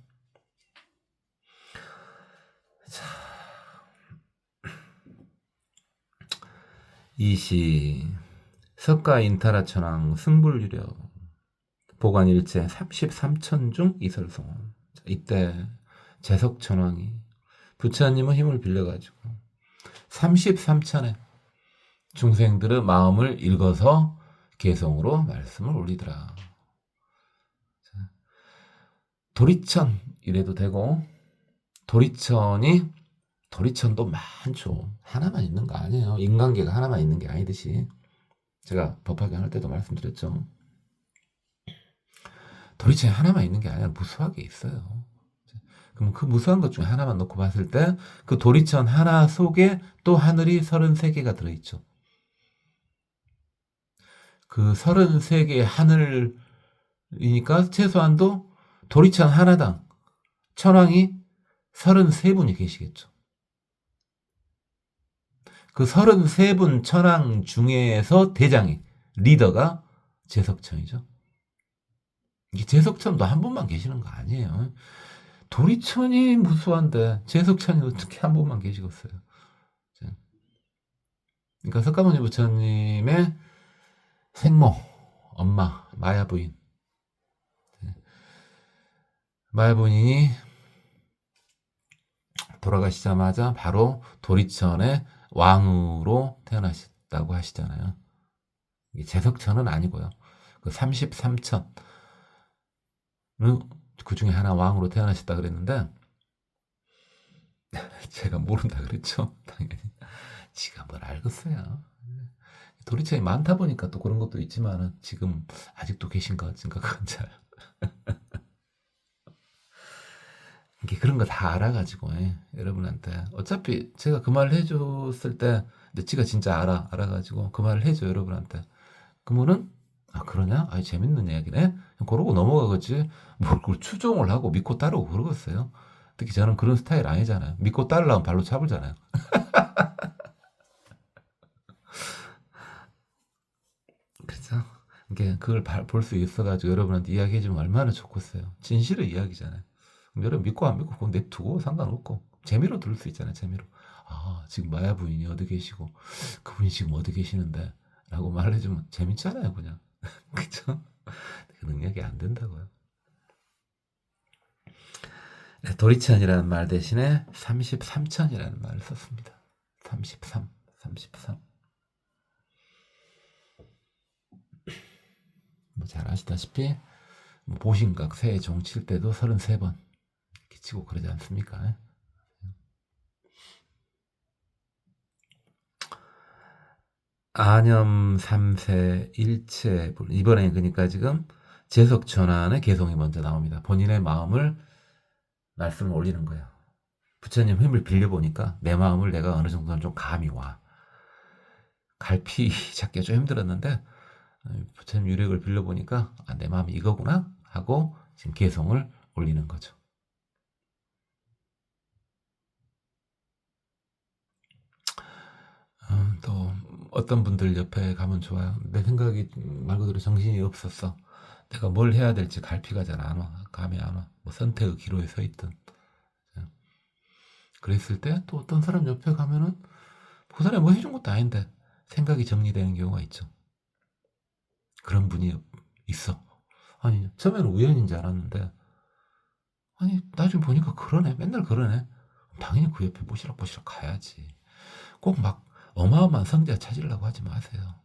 자, 이시 석가인타라천왕 승불유력 보관일체 33천 중 이설송원. 이때 재석천왕이 부처님의 힘을 빌려가지고 33천의 중생들의 마음을 읽어서 개성으로 말씀을 올리더라. 도리천 이래도 되고 도리천도 많죠. 하나만 있는 거 아니에요. 인간계가 하나만 있는 게 아니듯이 제가 법화경 할 때도 말씀드렸죠. 도리천이 하나만 있는 게 아니라 무수하게 있어요. 그럼 그 무수한 것 중에 하나만 놓고 봤을 때 그 도리천 하나 속에 또 하늘이 33개가 들어있죠. 그 33개의 하늘이니까 최소한도 도리천 하나당 천왕이 33분이 계시겠죠. 그 33분 천왕 중에서 대장이, 리더가 재석천이죠. 이게 재석천도 한 분만 계시는 거 아니에요. 도리천이 무수한데 재석천이 어떻게 한 분만 계시겠어요. 그러니까 석가모니 부처님의 생모, 엄마, 마야부인. 마야부인이 돌아가시자마자 바로 도리천의 왕으로 태어나셨다고 하시잖아요. 재석천은 아니고요. 그 33천 그 중에 하나 왕으로 태어나셨다 그랬는데 제가 모른다 그랬죠. 당연히 지가 뭘 알겠어요. 도리천이 많다 보니까 또 그런 것도 있지만은 지금 아직도 계신가 어쩐가 그건 잘 이게 그런 거 다 알아가지고 여러분한테 어차피 제가 그 말을 해줬을 때 근데 지가 진짜 알아가지고 그 말을 해줘 여러분한테 그러면은 아 그러냐? 아 재밌는 이야기네. 그러고 넘어가겠지. 뭘 그걸 추종을 하고 믿고 따르고 그러겠어요. 특히 저는 그런 스타일 아니잖아요. 믿고 따르려면 발로 차불잖아요. 그렇죠? 이게 그걸 볼 수 있어가지고 여러분한테 이야기해주면 얼마나 좋겠어요. 진실의 이야기잖아요. 여러분 믿고 안 믿고 그건 냅두고 상관없고 재미로 들을 수 있잖아요. 재미로. 아 지금 마야 부인이 어디 계시고 그분이 지금 어디 계시는데 라고 말을 해주면 재밌잖아요. 그냥. 그쵸? 그 능력이 안 된다고요. 도리천이라는 말 대신에 33천이라는 말을 썼습니다. 33. 뭐 잘 아시다시피 뭐 보신각 새해 종칠 때도 33번 이렇게 치고 그러지 않습니까? 안염 3세 일체 이번에 그러니까 지금 재석천안의 개성이 먼저 나옵니다. 본인의 마음을 말씀을 올리는 거예요. 부처님 힘을 빌려보니까 내 마음을 내가 어느 정도는 좀 감이 와. 갈피 잡기가 좀 힘들었는데 부처님 유력을 빌려보니까 아, 내 마음이 이거구나 하고 지금 개성을 올리는 거죠. 또 어떤 분들 옆에 가면 좋아요. 내 생각이 말 그대로 정신이 없었어. 내가 뭘 해야 될지 갈피가 잘 안 와. 감이 안 와. 뭐 선택의 기로에 서 있든. 그랬을 때 또 어떤 사람 옆에 가면은 그 사람이 뭐 해준 것도 아닌데 생각이 정리되는 경우가 있죠. 그런 분이 있어. 아니 처음에는 우연인 줄 알았는데 아니 나중에 보니까 그러네. 맨날 그러네. 당연히 그 옆에 보시락보시락 가야지. 꼭 막 어마어마한 성자 찾으려고 하지 마세요.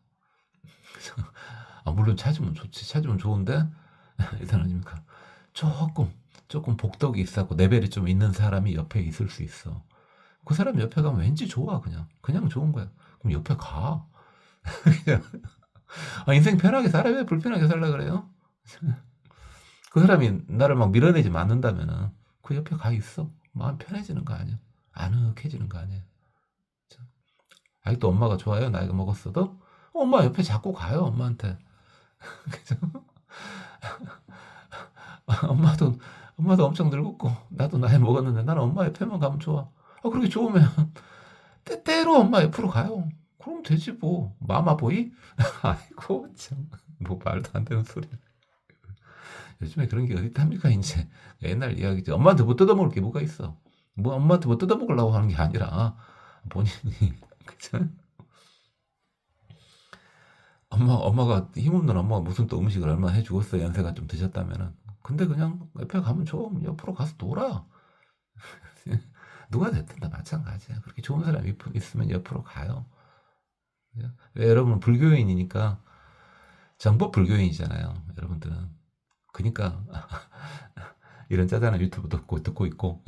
물론 찾으면 좋지. 찾으면 좋은데 일단 아닙니까? 조금 복덕이 있고 레벨이 좀 있는 사람이 옆에 있을 수 있어. 그 사람 옆에 가면 왠지 좋아. 그냥 좋은 거야. 그럼 옆에 가. 그냥 인생 편하게 살아. 왜 불편하게 살라 그래요? 그 사람이 나를 막 밀어내지 않는다면은 그 옆에 가 있어. 마음 편해지는 거 아니야. 아늑해지는 거 아니야. 아직도 엄마가 좋아요. 나이가 먹었어도 엄마 옆에 자꾸 가요. 엄마한테. 엄마도 엄청 늙었고 나도 나이 먹었는데 나는 엄마 옆에만 가면 좋아. 그렇게 좋으면 때때로 엄마 옆으로 가요. 그럼 되지 뭐. 마마보이? 아이고 참. 뭐 말도 안 되는 소리. 요즘에 그런 게 어디 있답니까 이제. 옛날 이야기지. 엄마한테 뭐 뜯어먹을 게 뭐가 있어. 뭐 엄마한테 뭐 뜯어먹으려고 하는 게 아니라 본인이 그죠? 엄마가 힘없는 엄마가 무슨 또 음식을 얼마나 해주겠어. 연세가 좀 드셨다면은. 근데 그냥 옆에 가면 좀 옆으로 가서 놀아. 누가 됐든 다 마찬가지야. 그렇게 좋은 사람이 있으면 옆으로 가요. 왜 여러분 불교인이니까 정법 불교인이잖아요. 여러분들은. 그러니까 이런 짜잘한 유튜브 듣고 있고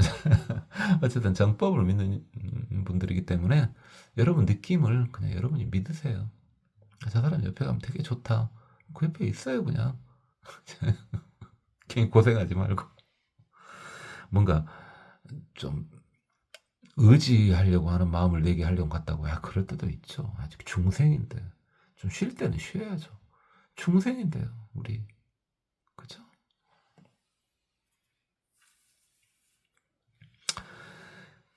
어쨌든 정법을 믿는 분들이기 때문에 여러분 느낌을 그냥 여러분이 믿으세요. 저 사람 옆에 가면 되게 좋다. 그 옆에 있어요 그냥. 괜히 고생하지 말고 뭔가 좀 의지하려고 하는 마음을 내게 하려고 갔다고. 그럴 때도 있죠. 아직 중생인데 좀 쉴 때는 쉬어야죠. 중생인데요 우리. 그죠?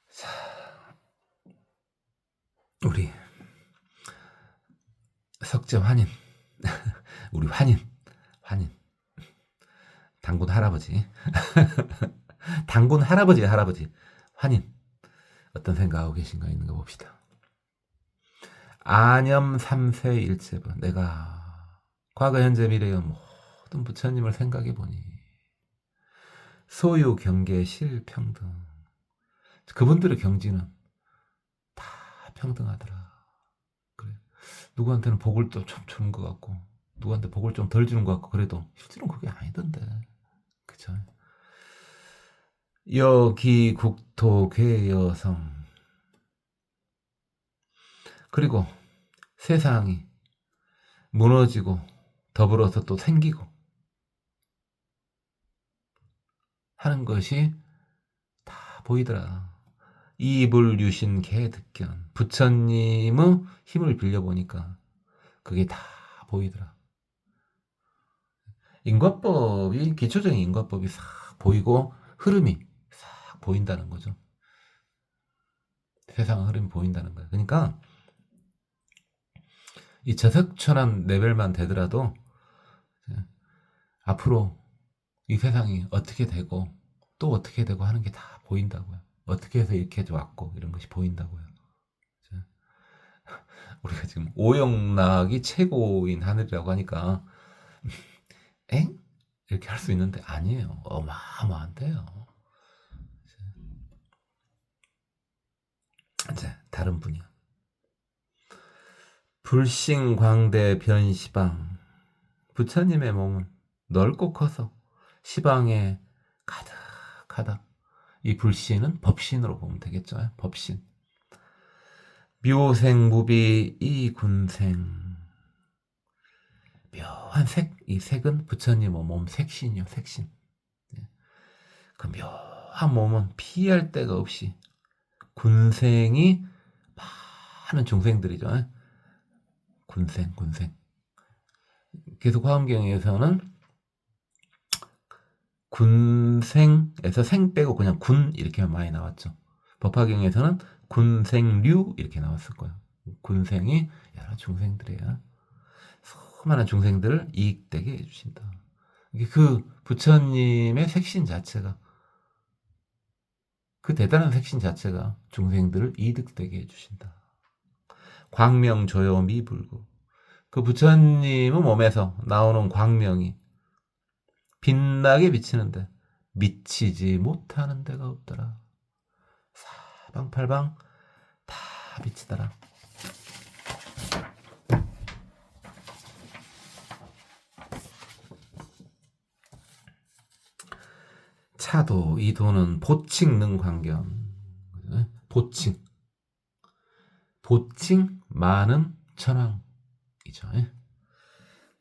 자, 우리 석재 환인 우리 환인 당군 할아버지 당군 할아버지 환인 어떤 생각하고 계신가 있는 거 봅시다. 아념 3세 일체분. 내가 과거 현재 미래의 모든 부처님을 생각해 보니 소유 경계 실평등. 그분들의 경지는 다 평등하더라. 그래. 누구한테는 복을 좀 주는 것 같고 누구한테 복을 좀 덜 주는 것 같고 그래도 실제로는 그게 아니던데. 그죠? 여기 국토 괴여성. 그리고 세상이 무너지고 더불어서 또 생기고 하는 것이 다 보이더라. 이불유신 개득견. 부처님의 힘을 빌려보니까 그게 다 보이더라. 인과법이, 기초적인 인과법이 싹 보이고 흐름이 싹 보인다는 거죠. 세상 흐름이 보인다는 거예요. 그러니까 이 저석천한 레벨만 되더라도 앞으로 이 세상이 어떻게 되고 또 어떻게 되고 하는 게 다 보인다고요. 어떻게 해서 이렇게 왔고 이런 것이 보인다고요. 우리가 지금 오영락이 최고인 하늘이라고 하니까 엥? 이렇게 할 수 있는데 아니에요. 어마어마한데요. 이제 다른 분이요. 불신광대 변시방. 부처님의 몸은 넓고 커서 시방에 가득하다. 이 불신은 법신으로 보면 되겠죠. 법신. 묘생 무비 이군생. 묘한 색. 이 색은 부처님 몸 색신이요. 색신. 그 묘한 몸은 피할 데가 없이 군생이 많은 중생들이죠. 군생. 계속 화엄경에서는 군생에서 생 빼고 그냥 군 이렇게 많이 나왔죠. 법화경에서는 군생류 이렇게 나왔을 거예요. 군생이 여러 중생들이야. 수많은 중생들을 이익되게 해주신다. 그 부처님의 색신 자체가 그 대단한 색신 자체가 중생들을 이득되게 해주신다. 광명조요 미불구. 그 부처님의 몸에서 나오는 광명이 빛나게 비치는데 미치지 못하는 데가 없더라. 사방팔방 다 비치더라. 차도 이 도는 보칭능 광견. 보칭 많은 천왕이죠.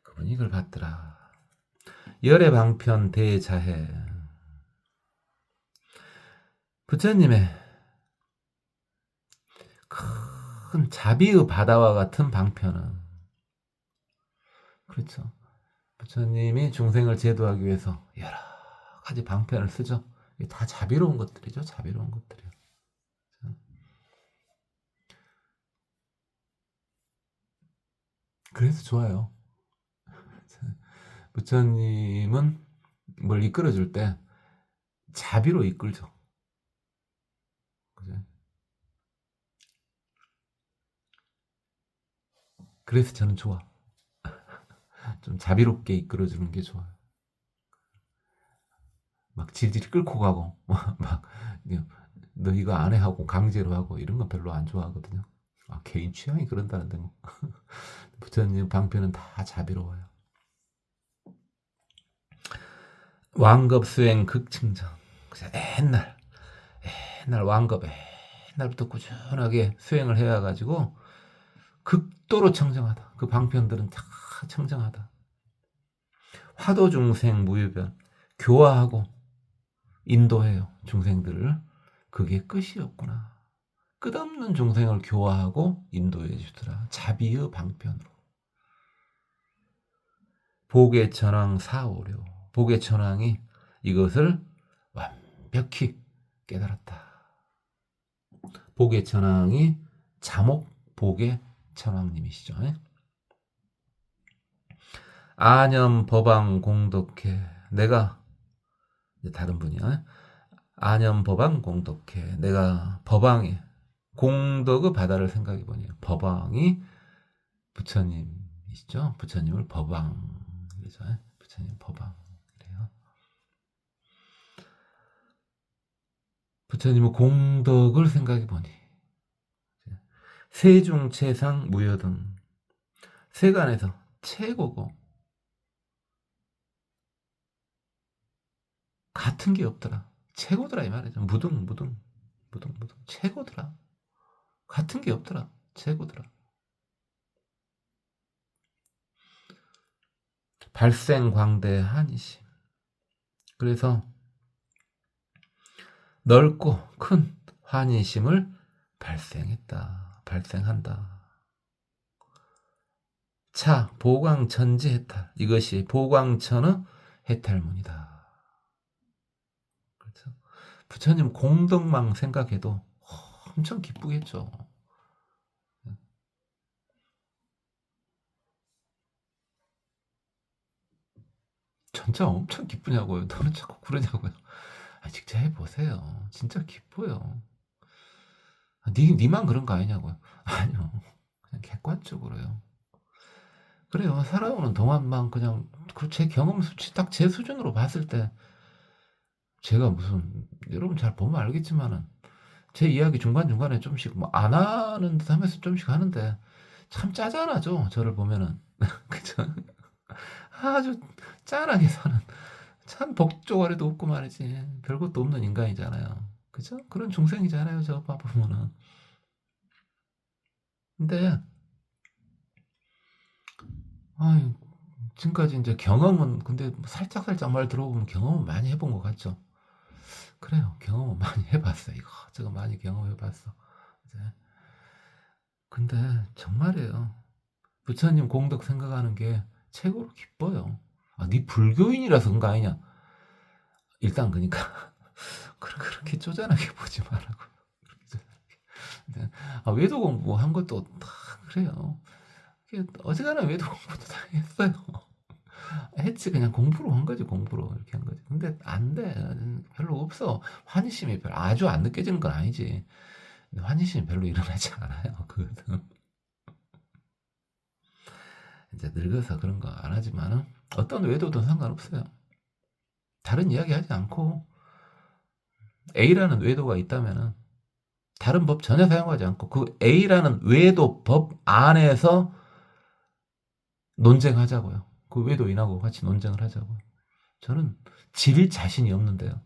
그분이 이걸 받더라. 열의 방편 대자해. 부처님의 큰 자비의 바다와 같은 방편은, 그렇죠, 부처님이 중생을 제도하기 위해서 여러 가지 방편을 쓰죠. 이게 다 자비로운 것들이죠. 자비로운 것들이요. 그래서 좋아요. 부처님은 뭘 이끌어줄 때 자비로 이끌죠. 그죠? 그래서 저는 좋아. 좀 자비롭게 이끌어주는 게 좋아요. 막 질질 끌고 가고 막 너 이거 안 해 하고 강제로 하고 이런 건 별로 안 좋아하거든요. 개인 취향이 그런다는데 뭐. 부처님 방편은 다 자비로워요. 왕급 수행 극칭정. 옛날 왕급 옛날부터 꾸준하게 수행을 해와가지고 극도로 청정하다. 그 방편들은 다 청정하다. 화도 중생 무유변. 교화하고 인도해요. 중생들을. 그게 끝이 없구나. 끝없는 중생을 교화하고 인도해 주더라. 자비의 방편으로. 보계천왕 사오려. 보계천왕이 이것을 완벽히 깨달았다. 보계천왕이 자목 보계천왕님이시죠. 아념 법왕 공덕해. 내가, 다른 분이야. 아념 법왕 공덕해. 내가 법왕의 공덕의 바다를 생각해 보니 법왕이 부처님이시죠. 부처님을 법왕. 그래서 부처님 법왕. 그래요. 부처님의 공덕을 생각해 보니 세중 최상 무여등. 세간에서 최고고 같은 게 없더라. 최고더라 이 말이죠. 무등 최고더라. 같은 게 없더라. 최고더라. 발생광대한이심. 그래서 넓고 큰 환희심을 발생한다. 차 보광천지 해탈. 이것이 보광천의 해탈문이다. 그렇죠? 부처님 공덕만 생각해도 엄청 기쁘겠죠. 진짜 엄청 기쁘냐고요. 너는 자꾸 그러냐고요. 직접 해보세요. 진짜 기뻐요. 니만 그런 거 아니냐고요. 아니요. 그냥 객관적으로요. 그래요. 살아오는 동안만 그냥 제 경험 수치 딱 제 수준으로 봤을 때 제가 무슨, 여러분 잘 보면 알겠지만은 제 이야기 중간중간에 좀씩 뭐 안 하는 듯 하면서 좀씩 하는데 참 짜잔하죠. 저를 보면은. 그죠? 아주 짠하게 사는, 참 복조거리도 없고 말이지. 별것도 없는 인간이잖아요. 그죠? 그런 중생이잖아요. 저 봐보면은. 근데 아유, 지금까지 이제 경험은, 근데 살짝 말 들어보면 경험은 많이 해본 것 같죠. 그래요. 경험은 많이 해봤어. 이거 저거 많이 경험해봤어. 이제. 근데 정말이에요. 부처님 공덕 생각하는 게 최고로 기뻐요. 네 불교인이라서 그런 거 아니냐. 일단 그러니까 그렇게 쪼잔하게 보지 말라고. 외도 공부한 것도 다 그래요. 어지간한 외도 공부도 다 했어요. 했지. 그냥 공부로 한 거지. 공부로 이렇게 한 거지. 근데 안 돼. 별로 없어. 환희심이 아주 안 느껴지는 건 아니지. 근데 환희심이 별로 일어나지 않아요. 그거는 이제 늙어서 그런 거 안 하지만은 어떤 외도든 상관없어요. 다른 이야기 하지 않고 A라는 외도가 있다면은 다른 법 전혀 사용하지 않고 그 A라는 외도 법 안에서 논쟁하자고요. 그 외도인하고 같이 논쟁을 하자고요. 저는 질 자신이 없는데요.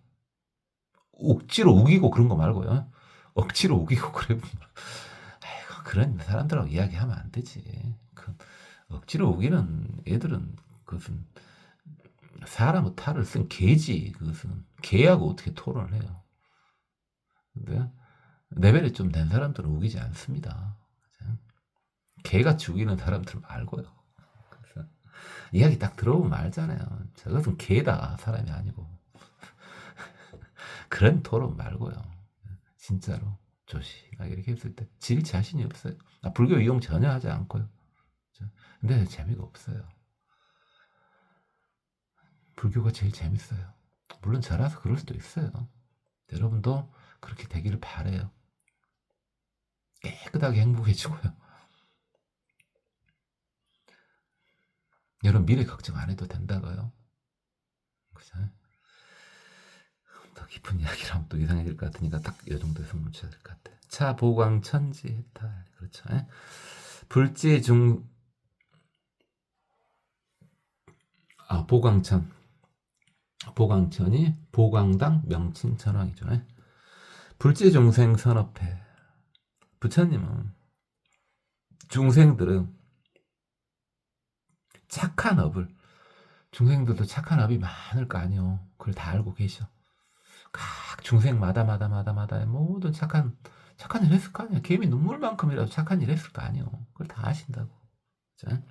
억지로 우기고 그런 거 말고요. 억지로 우기고 그래. 아이고, 그런 사람들하고 이야기하면 안 되지. 억지로 우기는 애들은 그것은 사람의 탈을 쓴 개지. 그것은 개하고 어떻게 토론을 해요. 근데 레벨이 좀 된 사람들은 우기지 않습니다. 개같이 우기는 사람들 말고요. 그래서 이야기 딱 들어보면 알잖아요. 저것은 개다, 사람이 아니고. 그런 토론 말고요. 진짜로 조심하게 이렇게 했을 때 질 자신이 없어요. 불교 이용 전혀 하지 않고요. 근데 재미가 없어요. 불교가 제일 재밌어요. 물론 저라서 그럴 수도 있어요. 여러분도 그렇게 되기를 바래요. 깨끗하게 행복해지고요. 여러분 미래 걱정 안 해도 된다고요. 그죠? 더 깊은 이야기를 하면 또 이상해질 것 같으니까 딱 이 정도에서 멈춰야 될 것 같아. 차 보광 천지 해탈. 그렇죠. 불지 중 보광천. 보광천이 보광당 명칭 전왕이죠. 불지 중생 선업해. 부처님은 중생들은 착한 업을, 중생들도 착한 업이 많을 거 아니요. 그걸 다 알고 계셔. 각 중생마다 모든 착한 일 했을 거 아니야. 개미 눈물만큼이라도 착한 일 했을 거 아니요. 그걸 다 아신다고. 자,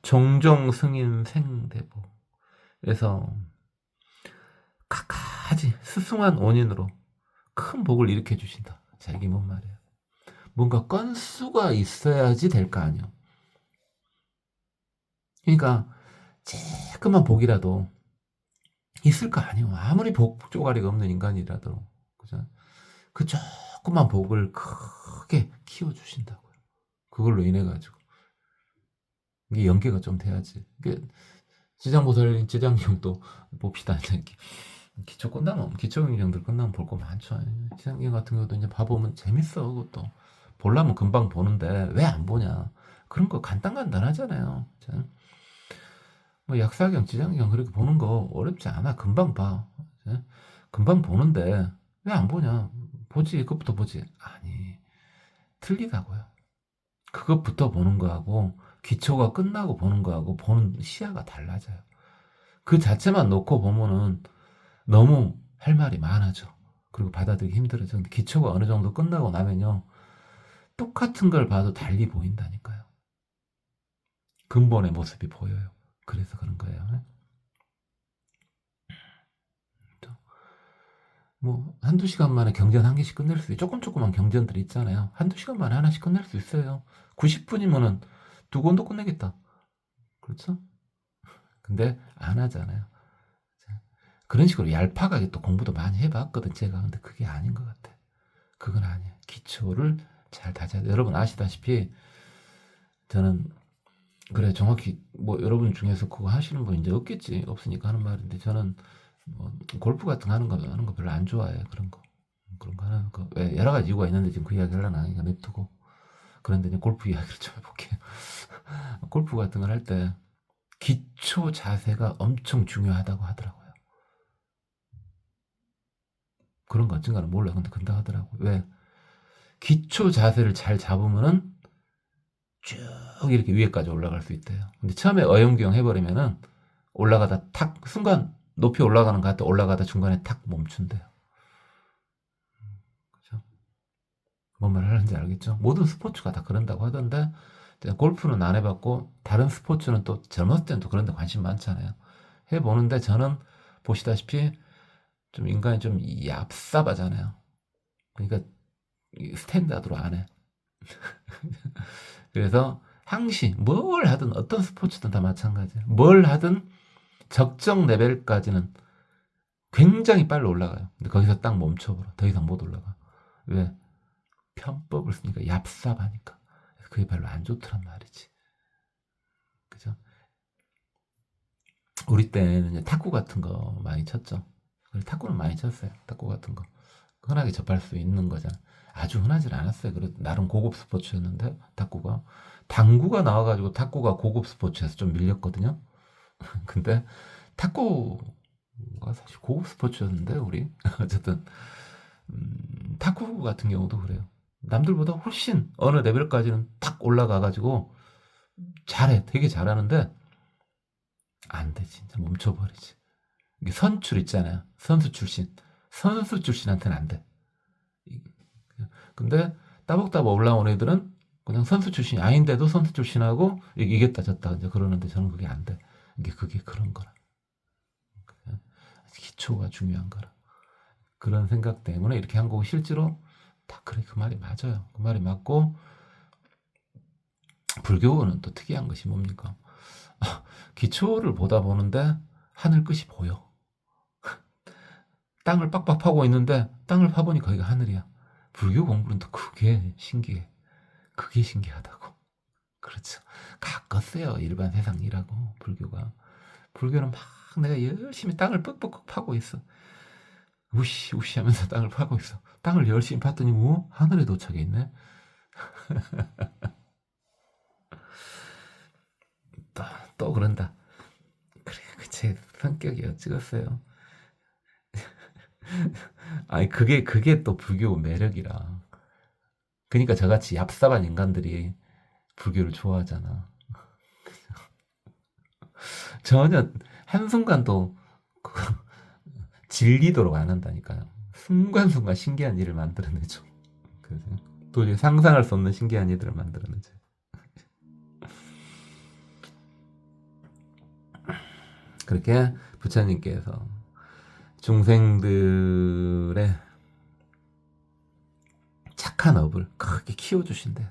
종종 승인 생대보. 그래서 각가지 스승한 원인으로 큰 복을 일으켜 주신다. 자, 이게 뭔 말이에요? 뭔가 건수가 있어야지 될 거 아니요. 그러니까 조그만 복이라도 있을 거 아니요. 아무리 복 쪼가리가 없는 인간이라도, 그죠? 그 조그만 복을 크게 키워 주신다고요. 그걸로 인해 가지고 이게 연계가 좀 돼야지. 이게 지장보살 지장경도 봅시다. 이제 기초 끝나면 기초경쟁들 끝나면 볼 거 많죠. 지장경 같은 경우도 이제 봐보면 재밌어. 그것도 보려면 금방 보는데 왜 안 보냐? 그런 거 간단하잖아요. 뭐 약사경, 지장경 그렇게 보는 거 어렵지 않아. 금방 봐. 금방 보는데 왜 안 보냐? 보지. 그것부터 보지. 아니, 틀리다고요. 그것부터 보는 거하고 기초가 끝나고 보는 거하고 보는 시야가 달라져요. 그 자체만 놓고 보면은 너무 할 말이 많아져. 그리고 받아들이기 힘들어져. 근데 기초가 어느 정도 끝나고 나면요. 똑같은 걸 봐도 달리 보인다니까요. 근본의 모습이 보여요. 그래서 그런 거예요. 뭐 한두 시간 만에 경전 한 개씩 끝낼 수 있어요. 조그만 경전들이 있잖아요. 한두 시간 만에 하나씩 끝낼 수 있어요. 90분이면은 2권도 끝내겠다. 그렇죠? 근데 안 하잖아요. 그런 식으로 얄팍하게 또 공부도 많이 해봤거든 제가. 근데 그게 아닌 것 같아. 그건 아니에요. 기초를 잘 다져야 돼. 여러분 아시다시피 저는 그래 정확히 뭐 여러분 중에서 그거 하시는 분 이제 없겠지. 없으니까 하는 말인데 저는 뭐 골프 같은 거 하는 거 별로 안 좋아해. 그런 거 하는 거. 왜 여러 가지 이유가 있는데 지금 그 이야기 하려고 하니까 냅두고. 그런데 이제 골프 이야기를 좀 해볼게요. 골프 같은 걸 할 때 기초 자세가 엄청 중요하다고 하더라고요. 그런 거 어쩐가는 몰라. 근데 그런다 하더라고요. 왜? 기초 자세를 잘 잡으면은 쭉 이렇게 위에까지 올라갈 수 있대요. 근데 처음에 어영부영 해버리면은 올라가다 탁 순간 높이 올라가는 것 같아. 올라가다 중간에 탁 멈춘대요. 그죠? 뭔 말을 하는지 알겠죠? 모든 스포츠가 다 그런다고 하던데 골프는 안 해봤고 다른 스포츠는 또 젊었을 때는 또 그런 데 관심 많잖아요. 해보는데 저는 보시다시피 좀 인간이 좀 얍삽하잖아요. 그러니까 스탠다드로 안 해. 그래서 항시 뭘 하든 어떤 스포츠든 다 마찬가지예요. 뭘 하든 적정 레벨까지는 굉장히 빨리 올라가요. 근데 거기서 딱 멈춰버려. 더 이상 못 올라가. 왜? 편법을 쓰니까 얍삽하니까. 그게 별로 안 좋더란 말이지. 그죠? 우리 때는 이제 탁구 같은 거 많이 쳤죠. 탁구는 많이 쳤어요. 탁구 같은 거. 흔하게 접할 수 있는 거잖아. 아주 흔하진 않았어요. 그래도 나름 고급 스포츠였는데 탁구가. 당구가 나와가지고 탁구가 고급 스포츠에서 좀 밀렸거든요. 근데 탁구가 사실 고급 스포츠였는데 우리 어쨌든 탁구 같은 경우도 그래요. 남들보다 훨씬 어느 레벨까지는 탁 올라가가지고 잘해. 되게 잘하는데 안 돼. 진짜 멈춰버리지. 이게 선출 있잖아요. 선수 출신. 선수 출신한테는 안 돼. 근데 따박따박 올라온 애들은 그냥 선수 출신이 아닌데도 선수 출신하고 이겼다 졌다 이제 그러는데 저는 그게 안 돼. 그게 그런 거라. 기초가 중요한 거라. 그런 생각 때문에 이렇게 한 거고 실제로 다 그래 그 말이 맞아요. 그 말이 맞고 불교는 또 특이한 것이 뭡니까? 기초를 보다 보는데 하늘 끝이 보여. 땅을 빡빡 파고 있는데 땅을 파보니 거기가 하늘이야. 불교 공부는 또 그게 신기해. 그게 신기하다고. 그렇죠. 가꿨어요. 일반 세상 일하고 불교가. 불교는 막 내가 열심히 땅을 뻑뻑 파고 있어. 우시 우시 하면서 땅을 파고 있어. 땅을 열심히 팠더니 하늘에 도착해 있네. 또 그런다. 그래 제 성격이 어찌겠어요. 아니 그게 또 불교 매력이라. 그러니까 저같이 얍삽한 인간들이 불교를 좋아하잖아. 전혀 한순간도 질리도록 안 한다니까요. 순간순간 신기한 일을 만들어내죠. 도저히 상상할 수 없는 신기한 일들을 만들어내죠. 그렇게 부처님께서 중생들의 착한 업을 크게 키워주신대요.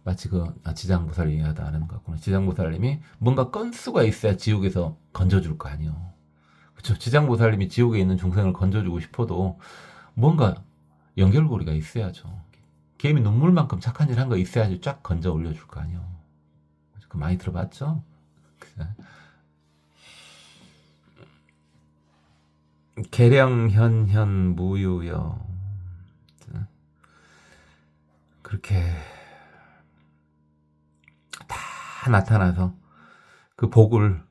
마치 지장보살이 하다 아는 것 같구나. 지장보살님이 뭔가 건수가 있어야 지옥에서 건져줄 거 아니요. 그렇죠. 지장보살님이 지옥에 있는 중생을 건져주고 싶어도 뭔가 연결고리가 있어야죠. 개미 눈물만큼 착한 일 한 거 있어야지 쫙 건져 올려줄 거 아니요. 그 많이 들어봤죠? 계량현현 무유여. 그렇게 다 나타나서 그 복을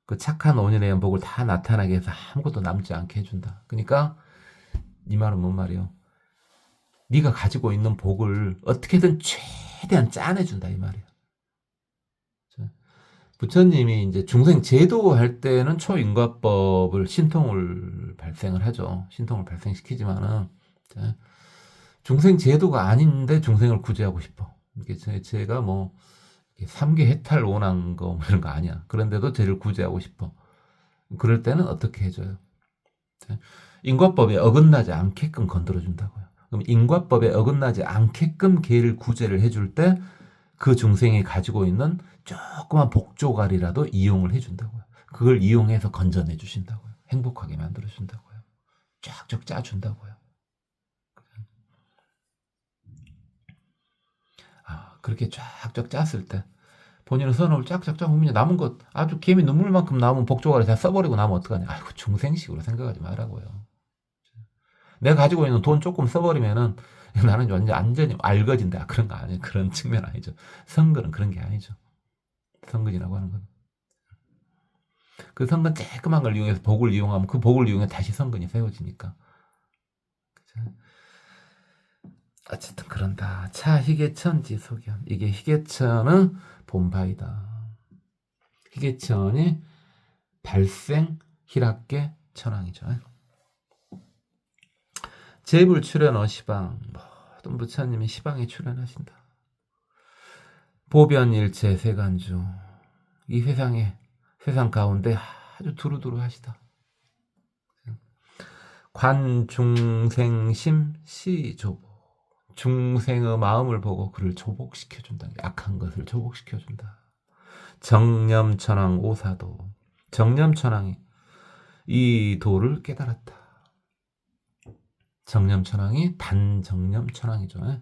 그 착한 원인에 의한 복을 다 나타나게 해서 아무것도 남지 않게 해준다. 그러니까 이 말은 뭔 말이요? 네가 가지고 있는 복을 어떻게든 최대한 짜내준다 이 말이야. 부처님이 이제 중생 제도할 때는 초인과법을 신통을 발생을 하죠. 신통을 발생시키지만은 중생 제도가 아닌데 중생을 구제하고 싶어. 이게 제가 뭐 삼계 해탈 원한 거 뭐 이런 거 아니야. 그런데도 쟤를 구제하고 싶어. 그럴 때는 어떻게 해줘요? 인과법에 어긋나지 않게끔 건드려준다고요. 그럼 인과법에 어긋나지 않게끔 걔를 구제를 해줄 때 그 중생이 가지고 있는 조그만 복조갈이라도 이용을 해준다고요. 그걸 이용해서 건져내 주신다고요. 행복하게 만들어 준다고요. 쫙쫙 짜준다고요. 그렇게 쫙쫙 짰을 때 본인은 선업을 쫙쫙쫙 하면 남은 것 아주 개미 눈물만큼 남은 복조갈을 다 써버리고 나면 어떡하냐. 아이고 중생식으로 생각하지 말라고요. 내가 가지고 있는 돈 조금 써버리면은 나는 완전히 알거진다. 그런 거 아니에요. 그런 측면 아니죠. 선근은 그런 게 아니죠. 선근이라고 하는 건. 그 선근 쬐끄만 걸 이용해서 복을 이용하면 그 복을 이용해 다시 선근이 세워지니까. 그죠? 어쨌든 그런다. 차 희계천 지소견. 이게 희계천은 본바이다. 희계천이 발생 희락계 천왕이죠. 제불 출연 시방. 모든 부처님이 시방에 출연하신다. 보변일체 세간주. 이 세상 가운데 아주 두루두루 하시다. 관중생심 시조보. 중생의 마음을 보고 그를 조복시켜준다. 악한 것을 조복시켜준다. 정념천왕 오사도. 정념천왕이 이 도를 깨달았다. 정념천왕이 단정념천왕이죠.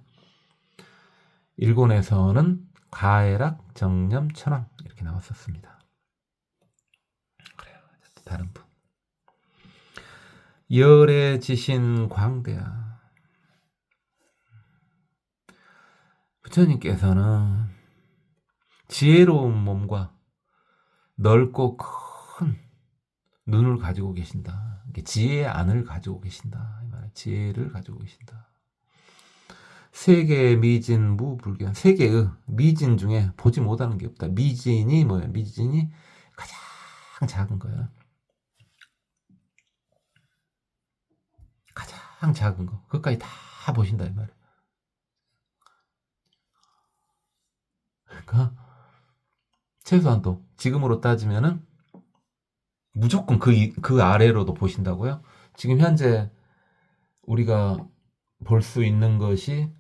일본에서는 가해락 정념천왕 이렇게 나왔었습니다. 그래요. 다른 분. 열의 지신 광대야. 부처님께서는 지혜로운 몸과 넓고 큰 눈을 가지고 계신다. 지혜의 안을 가지고 계신다. 이 말이야. 지혜를 가지고 계신다. 세계의 미진 무불견. 세계의 미진 중에 보지 못하는 게 없다. 미진이 뭐야? 미진이 가장 작은 거야. 가장 작은 거. 그것까지 다 보신다 이 말이야. 그러니까 최소한 또 지금으로 따지면은 무조건 그 아래로도 보신다고요? 지금 현재 우리가 볼 수 있는 것이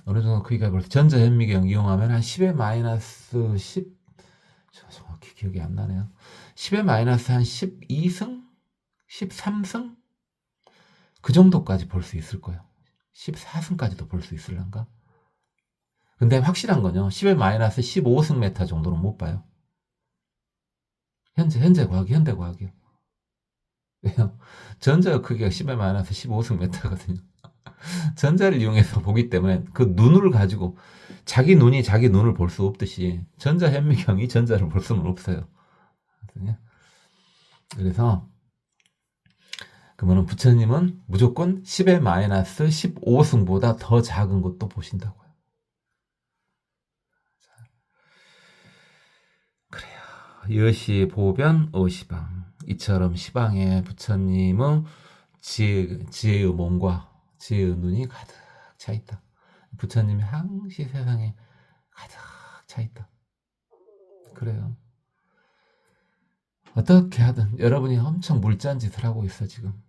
어느 정도 크기가 벌써 전자현미경 이용하면 한 10의 마이너스 10, 정확히 기억이 안 나네요. 10의 마이너스 한 12승? 13승? 그 정도까지 볼 수 있을 거예요. 14승까지도 볼 수 있을란가? 근데 확실한 건요. 10의 마이너스 15승 메타 정도는 못 봐요. 현대 과학이요. 왜요? 전자의 크기가 10의 마이너스 15승 메타거든요. 전자를 이용해서 보기 때문에 그 눈을 가지고 자기 눈이 자기 눈을 볼 수 없듯이 전자 현미경이 전자를 볼 수는 없어요. 그래서 그러면 부처님은 무조건 10의 마이너스 15승보다 더 작은 것도 보신다고요. 그래요. 여시 보변 어시방. 이처럼 시방에 부처님의 지혜의 몸과 지혜의 눈이 가득 차 있다. 부처님이 항시 세상에 가득 차 있다. 그래요. 어떻게 하든 여러분이 엄청 물짠 짓을 하고 있어 지금.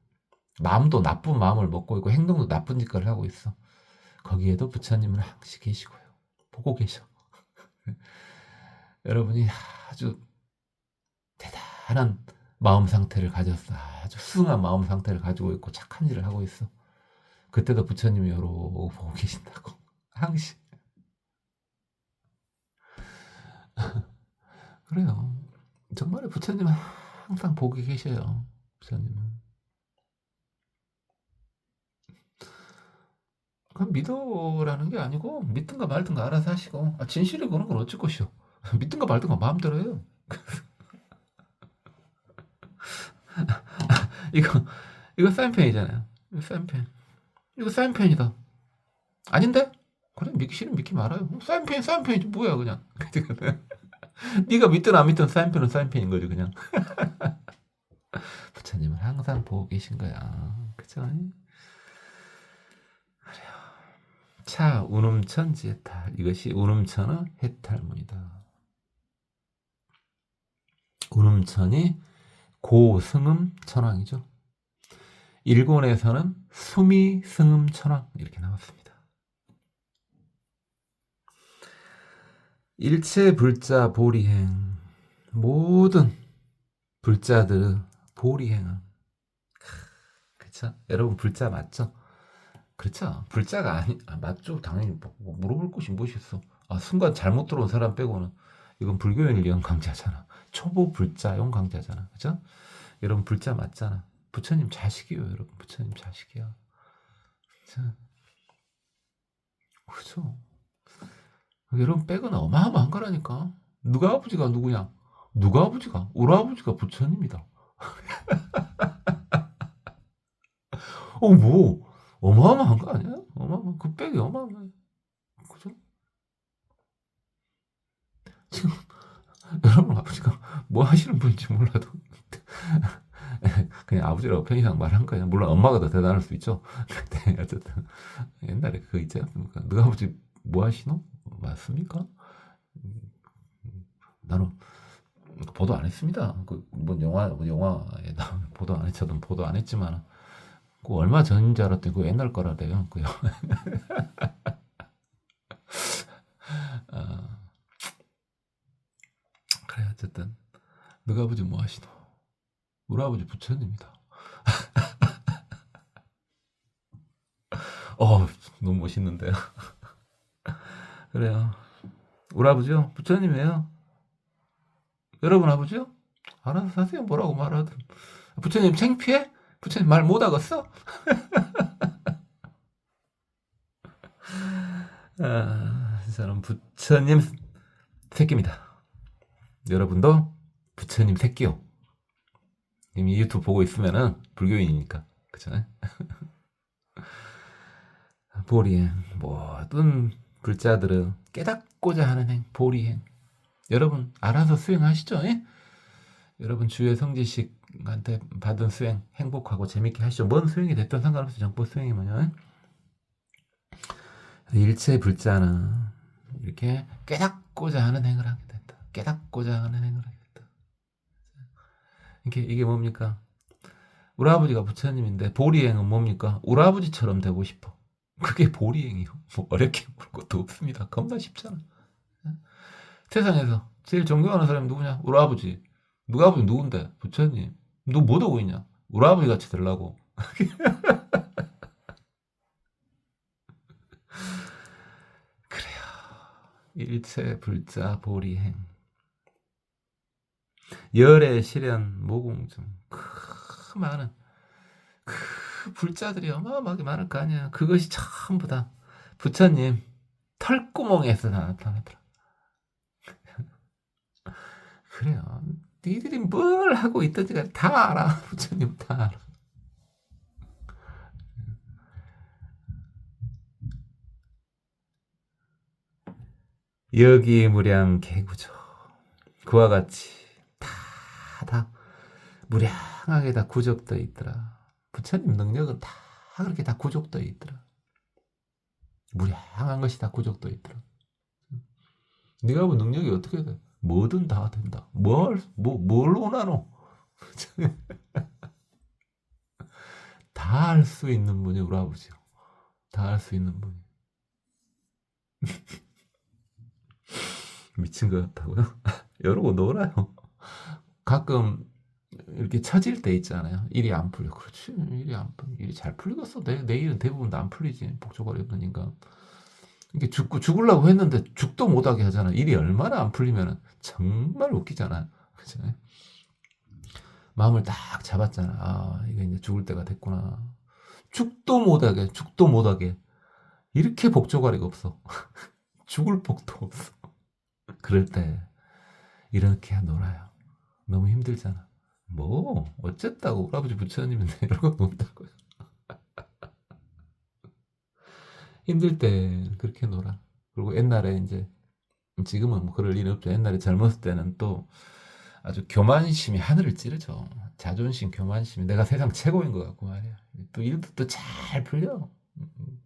마음도 나쁜 마음을 먹고 있고 행동도 나쁜 짓을 하고 있어. 거기에도 부처님은 항시 계시고요. 보고 계셔. 여러분이 아주 대단한 마음 상태를 가졌어. 아주 수승한 마음 상태를 가지고 있고 착한 일을 하고 있어. 그때도 부처님이 여러 보고 계신다고. 항시. 그래요. 정말 부처님은 항상 보고 계셔요. 부처님은. 그럼 믿어라는 게 아니고 믿든가 말든가 알아서 하시고 진실이 그런 건 어쩔 것이요. 믿든가 말든가 마음대로 해요. 이거 사인펜이잖아요. 이거 사인펜. 이거 사인펜이다. 아닌데? 그래 믿기 싫으면 믿기 말아요. 사인펜이 뭐야 그냥. 네가 믿든 안 믿든 사인펜은 사인펜인 거지 그냥. 부처님은 항상 보고 계신 거야. 그죠? 그래요. 차 운음천지해탈. 이것이 운음천의 해탈문이다. 운음천이 고승음 천왕이죠. 일본에서는 수미 승음 천왕 이렇게 나왔습니다. 일체 불자 보리행. 모든 불자들의 보리행은 그렇죠? 여러분 불자 맞죠? 그렇죠? 불자가 맞죠? 당연히 뭐 물어볼 것이 무엇이 있어? 순간 잘못 들어온 사람 빼고는 이건 불교인을 강자잖아. 초보 불자용 강자잖아. 그죠? 여러분 불자 맞잖아. 부처님 자식이요, 여러분. 부처님 자식이야. 그죠? 여러분 빼고는 어마어마한 거라니까. 누가 아버지가 누구냐? 누가 아버지가? 우리 아버지가 부처님이다. 뭐 어마어마한 거 아니야? 그 백이 어마어마해. 그죠? 지금 여러분 아버지가 뭐 하시는 분인지 몰라도 그냥 아버지라고 편의상 말한 거야. 물론 엄마가 더 대단할 수 있죠. 근데 어쨌든 옛날에 그거 있지 않습니까? 너가 아버지 뭐 하시노? 맞습니까? 나는 보도 안 했습니다. 뭐 영화에 나오면 보도 안 했, 저도 보도 안 했지만 그 얼마 전인 줄 알았더니 그 옛날 거라대요. 그 어쨌든 너희 아버지 뭐 하시노? 우리 아버지 부처님이다. 너무 멋있는데요. 그래요. 우리 아버지요? 부처님이에요. 여러분 아버지요? 알아서 사세요. 뭐라고 말하든. 부처님 창피해? 부처님 말 못하겠어? 저는 부처님 새끼입니다. 여러분도 부처님 새끼요. 이미 유튜브 보고 있으면은 불교인이니까. 그쵸? 보리행. 모든 불자들은 깨닫고자 하는 행, 보리행. 여러분 알아서 수행하시죠. 예? 여러분 주의 성지식한테 받은 수행 행복하고 재밌게 하시죠. 뭔 수행이 됐든 상관없이 정법 수행이면요. 일체 불자는 이렇게 깨닫고자 하는 행을 하게 된다. 깨닫고자 하는 행을 하게 된다. 이게 뭡니까? 우리 아버지가 부처님인데 보리행은 뭡니까? 우리 아버지처럼 되고 싶어. 그게 보리행이요. 뭐 어렵게 볼 것도 없습니다. 겁나 쉽잖아. 세상에서 제일 존경하는 사람이 누구냐? 우리 아버지. 누가 아버지 누군데? 부처님. 너 뭐하고 있냐? 우리 아버지 같이 되려고. 그래요. 일체 불자 보리행. 열의 시련 모공중. 많은 불자들이 어마어마하게 많을 거 아니야. 그것이 전부 다 부처님 털구멍에서 나타나더라. 그래요. 니들이 뭘 하고 있던지가 다 알아. 부처님 다 알아. 여기 무량 개구조. 그와 같이 다 무량하게 다 구족되어 있더라. 부처님 능력은 다 그렇게 다 구족되어 있더라. 무량한 것이 다 구족되어 있더라. 네가 뭐 능력이 어떻게 돼? 뭐든 다 된다. 뭘 원하노? 다 할 수 있는 분이 우리 아버지요. 다 할 수 있는 분이. 미친 것 같다고요? 이러고 놀아요. 가끔 이렇게 처질 때 있잖아요. 일이 안 풀려. 그렇지. 일이 잘 풀리겠어. 내 일은 대부분 다 안 풀리지. 복조가 없는 인간. 이게 죽으려고 했는데 죽도 못하게 하잖아. 일이 얼마나 안 풀리면 정말 웃기잖아. 그죠? 마음을 딱 잡았잖아. 이게 이제 죽을 때가 됐구나. 죽도 못하게. 이렇게 복조가리가 없어. 죽을 복도 없어. 그럴 때 이렇게 놀아요. 너무 힘들잖아. 뭐 어쨌다고 우리 아버지 부처님인데 이러고 논다고요. 힘들 때 그렇게 놀아. 그리고 옛날에 이제 지금은 뭐 그럴 일은 없죠. 옛날에 젊었을 때는 또 아주 교만심이 하늘을 찌르죠. 자존심, 교만심이 내가 세상 최고인 것 같고 말이야. 또 일도 또 잘 풀려.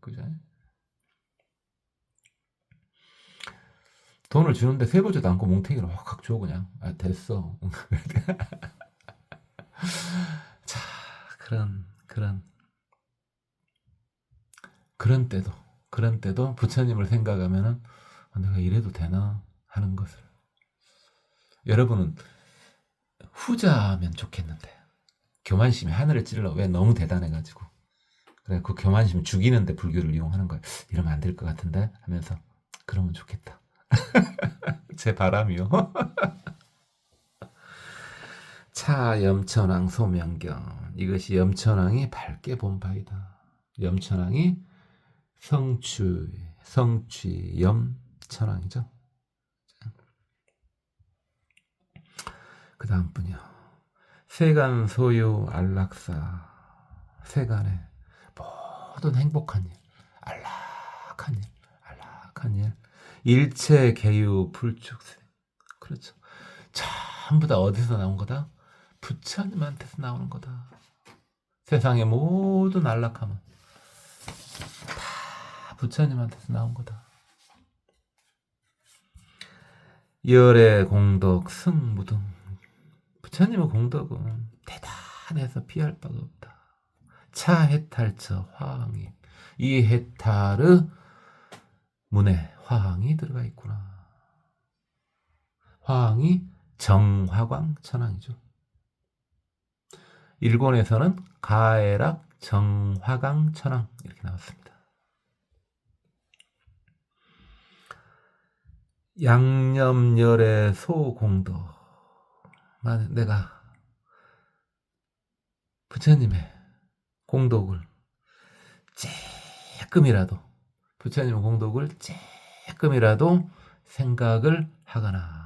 그죠? 돈을 주는데 세보지도 않고 뭉탱이로 확 줘 그냥. 됐어. 자, 그런 때도 부처님을 생각하면은 내가 이래도 되나 하는 것을. 여러분은 후자면 좋겠는데 교만심이 하늘을 찔러. 왜? 너무 대단해가지고. 그래, 그 교만심 죽이는데 불교를 이용하는 거야. 이러면 안 될 것 같은데 하면서 그러면 좋겠다. 제 바람이요. 차 염천왕 소명경. 이것이 염천왕이 밝게 본 바이다. 염천왕이 성취 염천왕이죠. 그 다음 분이요. 세간 소유 안락사. 세간에 모든 행복한 일, 안락한 일, 일체 개유 불축생. 그렇죠. 전부 다 어디서 나온 거다? 부처님한테서 나오는 거다. 세상의 모든 안락함은 다 부처님한테서 나온 거다. 열의 공덕 승무등. 부처님의 공덕은 대단해서 피할 바가 없다. 차 해탈처 화항이. 이 해탈의 문에 화항이 들어가 있구나. 화항이 정화광천왕이죠. 일본에서는 가해락 정화광천왕 이렇게 나왔습니다. 양념열의 소공도. 만약 내가 부처님의 공덕을 조금이라도, 부처님의 공덕을 조금이라도 생각을 하거나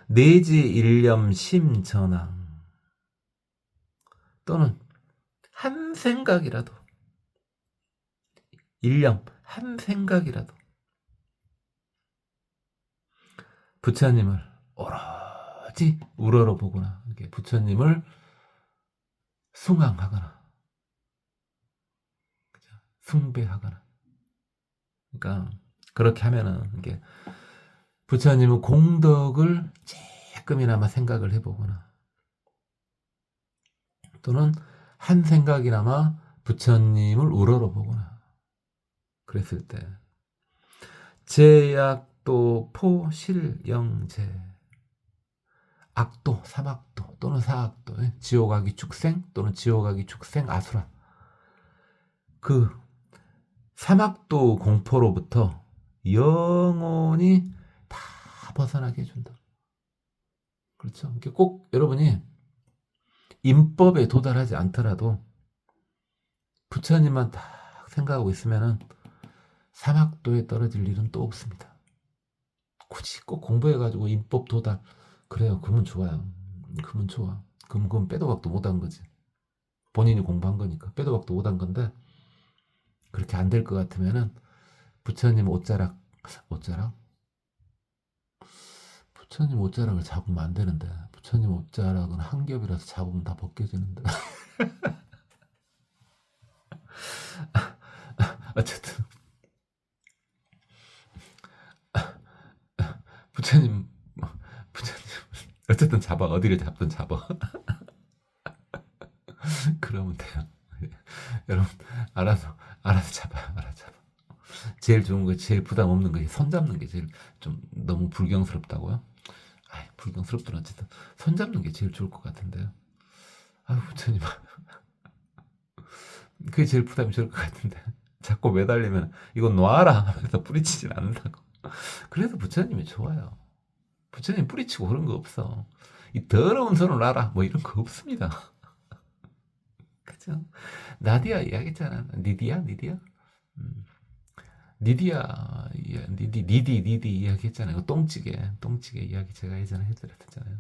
내지 일념 심전왕, 또는 한 생각이라도, 일념 한 생각이라도 부처님을 오로지 우러러 보거나 부처님을 숭앙하거나 숭배하거나, 그러니까 그렇게 하면은 이게 부처님의 공덕을 조금이나마 생각을 해보거나, 또는 한 생각이나마 부처님을 우러러 보거나 그랬을 때 제약도 포실영제, 악도, 삼악도 또는 사악도, 지옥아기 축생 또는 지옥아기 축생 아수라, 그 삼악도 공포로부터 영원히 다 벗어나게 해준다. 그렇죠? 꼭 여러분이 인법에 도달하지 않더라도 부처님만 딱 생각하고 있으면은 삼악도에 떨어질 일은 또 없습니다. 굳이 꼭 공부해가지고 인법 도달, 그래요. 그러면 좋아요. 그러면 좋아. 그럼 빼도 박도 못한 거지. 본인이 공부한 거니까 빼도 박도 못한 건데, 그렇게 안 될 것 같으면은 부처님 옷자락, 부처님 옷자락을 잡으면 안 되는데, 부처님 옷자락은 한 겹이라서 잡으면 다 벗겨지는데. 어쨌든 부처님 어쨌든 잡아, 어디를 잡든 잡아. 그러면 돼요. 여러분 알아서 잡아요. 알아서 잡아. 제일 좋은 거, 제일 부담 없는 거, 손 잡는 게 제일 좀 너무 불경스럽다고요? 아이, 불경스럽더라. 어쨌든 손 잡는 게 제일 좋을 것 같은데요. 아유, 부처님. 그게 제일 부담이 적을 것 같은데. 자꾸 매달리면 이거 놔라 하면서 뿌리치진 않는다고. 그래서 부처님이 좋아요. 부처님 뿌리치고 그런 거 없어. 이 더러운 손을 놔라 뭐 이런 거 없습니다. 그죠? 나디아 이야기했잖아. 니디야? 니디야, 니디 이야기했잖아요. 똥찌개 이야기 제가 예전에 해드렸잖아요.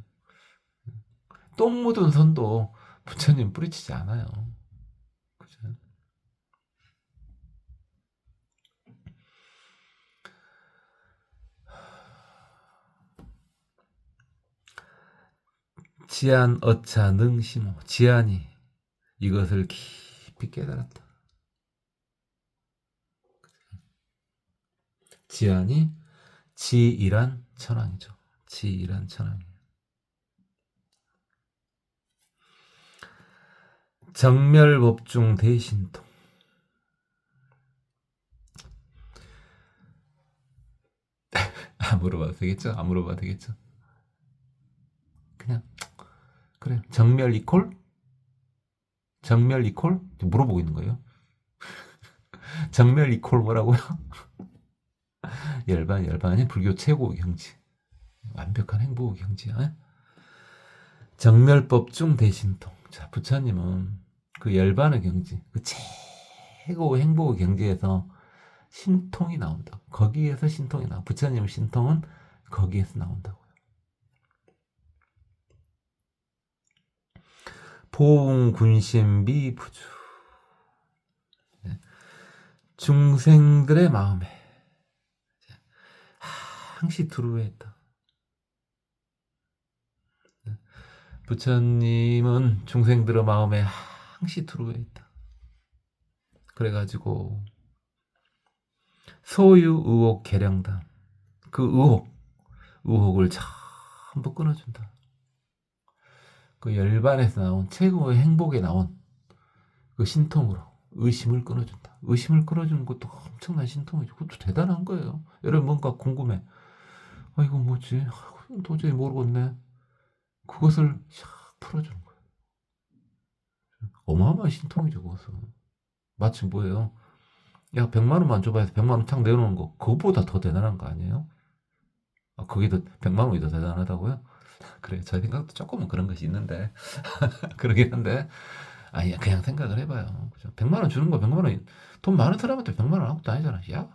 똥 묻은 손도 부처님 뿌리치지 않아요. 그죠? 지안 어차 능심호, 지안이 이것을 깊이 깨달았다. 지안이 지일한 천왕이죠. 지일한 천왕. 정멸법중 대신통. 안 물어봐도 되겠죠? 안 물어봐도 되겠죠? 그냥 그래. 정멸 이콜? 물어보고 있는 거예요. 정멸 이콜 뭐라고요? 열반이 불교 최고 경지. 완벽한 행복 경지야. 정멸법중 대신통. 자, 부처님은 그 열반의 경지, 그 최고 행복의 경지에서 신통이 나온다. 거기에서 신통이 나와. 부처님의 신통은 거기에서 나온다고요. 보웅군심 미부주. 중생들의 마음에 항시 두루에 있다. 부처님은 중생들의 마음에 항시 두루에 있다. 그래가지고 소유 의혹 계량단, 그 의혹을 전부 끊어준다. 그 열반에서 나온 최고의 행복에 나온 그 신통으로 의심을 끊어준다. 의심을 끊어주는 것도 엄청난 신통이죠. 그것도 대단한 거예요. 여러분 뭔가 궁금해. 이거 뭐지? 도저히 모르겠네. 그것을 샥 풀어주는 거예요. 어마어마한 신통이죠, 그것은. 마치 뭐예요? 야, 100만 원만 줘봐 해서 100만 원 탁 내놓는 거, 그거보다 더 대단한 거 아니에요? 아, 그게 더, 100만 원이 더 대단하다고요? 그래, 저 생각도 조금은 그런 것이 있는데. 그러긴 한데. 아니, 그냥 생각을 해봐요. 그죠? 100만 원 주는 거, 100만 원, 돈 많은 사람한테 100만 원 아무것도 아니잖아. 야,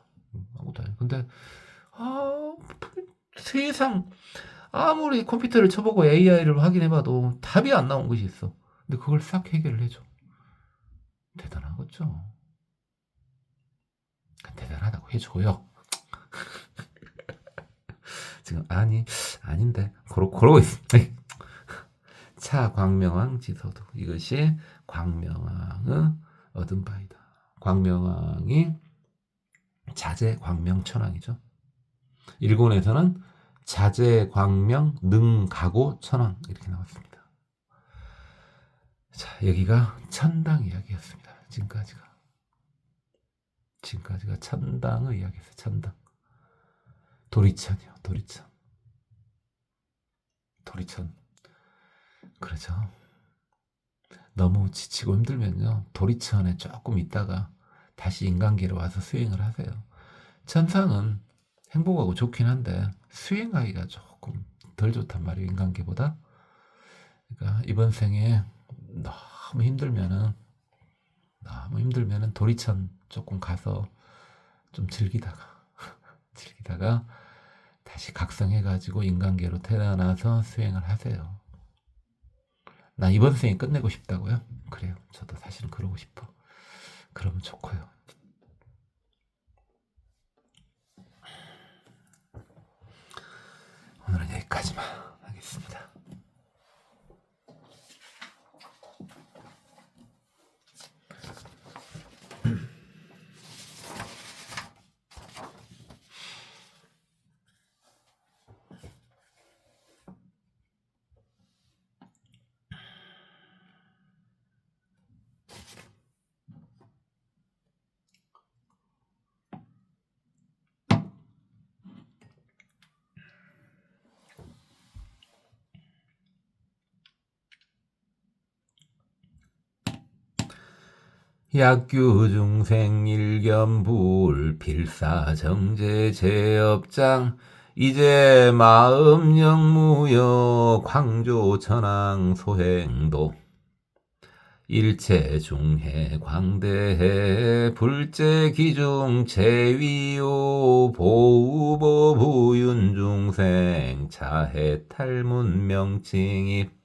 아무것도 아니야. 근데, 아, 세상, 아무리 컴퓨터를 쳐보고 AI를 확인해봐도 답이 안 나온 것이 있어. 근데 그걸 싹 해결을 해줘. 대단하겠죠? 대단하다고 해줘요. 지금, 아닌데. 그러고 있어. 차 광명왕 지서도. 이것이 광명왕의 얻은 바이다. 광명왕이 자재 광명 천왕이죠. 일본에서는 자재 광명 능 가고 천왕 이렇게 나왔습니다. 자, 여기가 천당 이야기였습니다. 지금까지가 천당의 이야기였어요. 천당. 도리천이요. 도리천. 그렇죠. 너무 지치고 힘들면요, 도리천에 조금 있다가 다시 인간계로 와서 수행을 하세요. 천상은 행복하고 좋긴 한데 수행하기가 조금 덜 좋단 말이에요, 인간계보다. 그러니까 이번 생에 너무 힘들면은 도리천 조금 가서 좀 즐기다가 다시 각성해가지고 인간계로 태어나서 수행을 하세요. 나 이번 생에 끝내고 싶다고요? 그래요. 저도 사실은 그러고 싶어. 그러면 좋고요. 오늘은 여기까지만 하겠습니다. 약규중생 일견불 필사정제 제업장 이제 마음 영무여 광조천왕 소행도 일체중해 광대해 불제기중 제위요 보우보 부윤중생 차해탈문 명칭입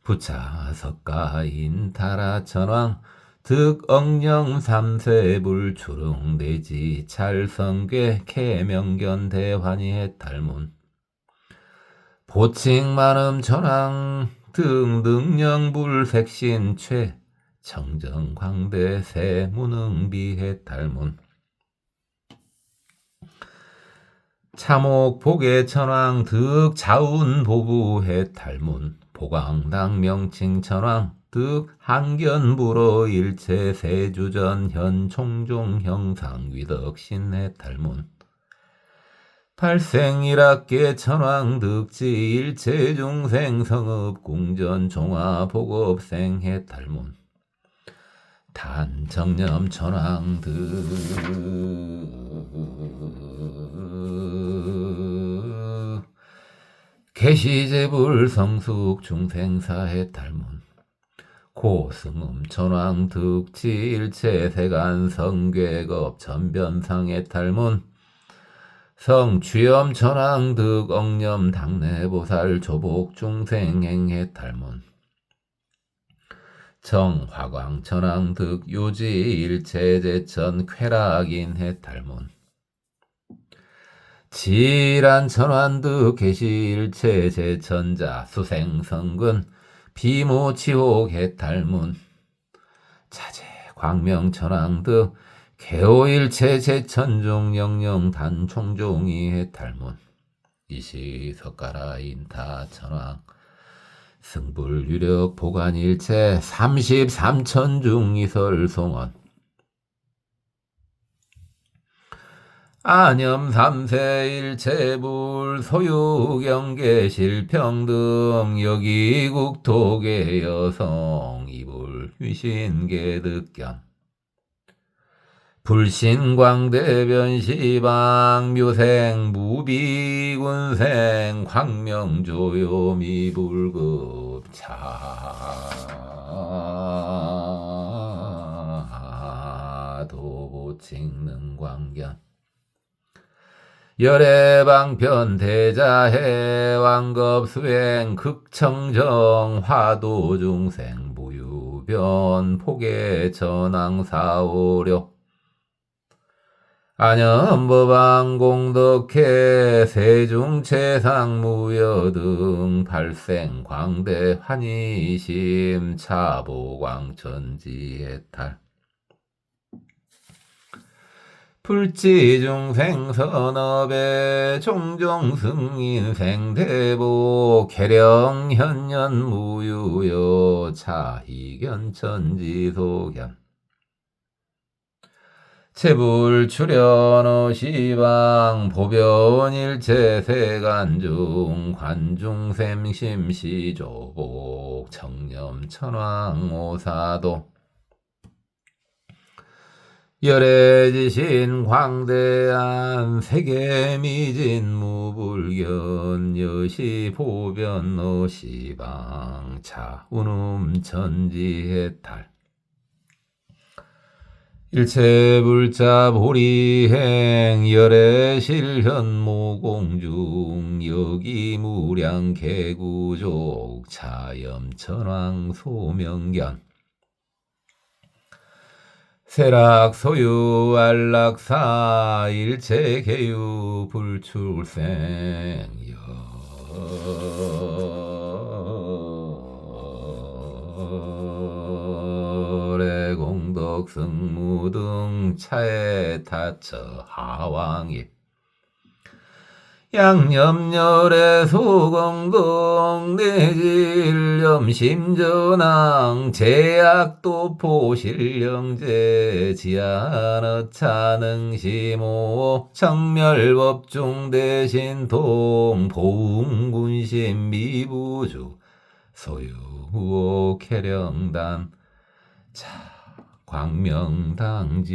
부차석가인 타라천왕 득억령 삼세불 추릉대지 찰성괴 개명견 대환희해 탈문 보칭만음 천왕 등등령불 색신최 청정광대 세무능비해 탈문 참옥 복의 천왕 득 자운 보부해 탈문 보광당 명칭 천왕 득 한견부로 일체 세주전 현 총종 형상 위덕신해 탈문 발생일학계 천왕 득지 일체 중생 성읍 궁전 종화 복업생해 탈문 단정념 천왕 득 계시제불 성숙 중생사해 탈문 고승음 천왕 득지 일체 세간 성괴겁 전변상해 탈문 성취염 천왕 득 억념 당내보살 조복 중생행해 탈문 정화광 천왕 득 요지 일체제천 쾌락인해 탈문 지란 천환득 계시일체제천자 수생성근 비모치옥 해탈문 자재 광명천왕득 개오일체제천종 영영 단총종이 해탈문 이시석가라 인타천왕 승불유력 보관일체 33천중 이설송원 안염 삼세일체불 소유경계실평등 여기국토계 여성 이불 위신계득견 불신광대변시방 묘생 무비군생 광명조요미불급 도보칙능광견 열애방편 대자해 왕겁수행 극청정 화도중생 무유변 포계전왕사오력 안염법왕공덕회 세중체상무여등 발생광대 환희심 차보광천지해탈 불지중생선업에 종종승인생대보 계령현년무유여 차희견천지소견 체불출연어시방 보변일체세간중 관중샘심시조복 청렴천왕오사도 열애지신 광대한 세계미진 무불견 여시보변어시방 차운음천지해탈 일체불자 보리행 열애실현모공중 여기무량개구족 차염천왕소명견 세락소유 안락사 일체계유 불출생 열애공덕승무등 차에 타처 하왕입 양념열애 소공동 내질염심전왕 제약도포 실령제 지안어차능시모 청멸법중 대신통 보웅군심 미부주 소유호 계령단 자 광명당지소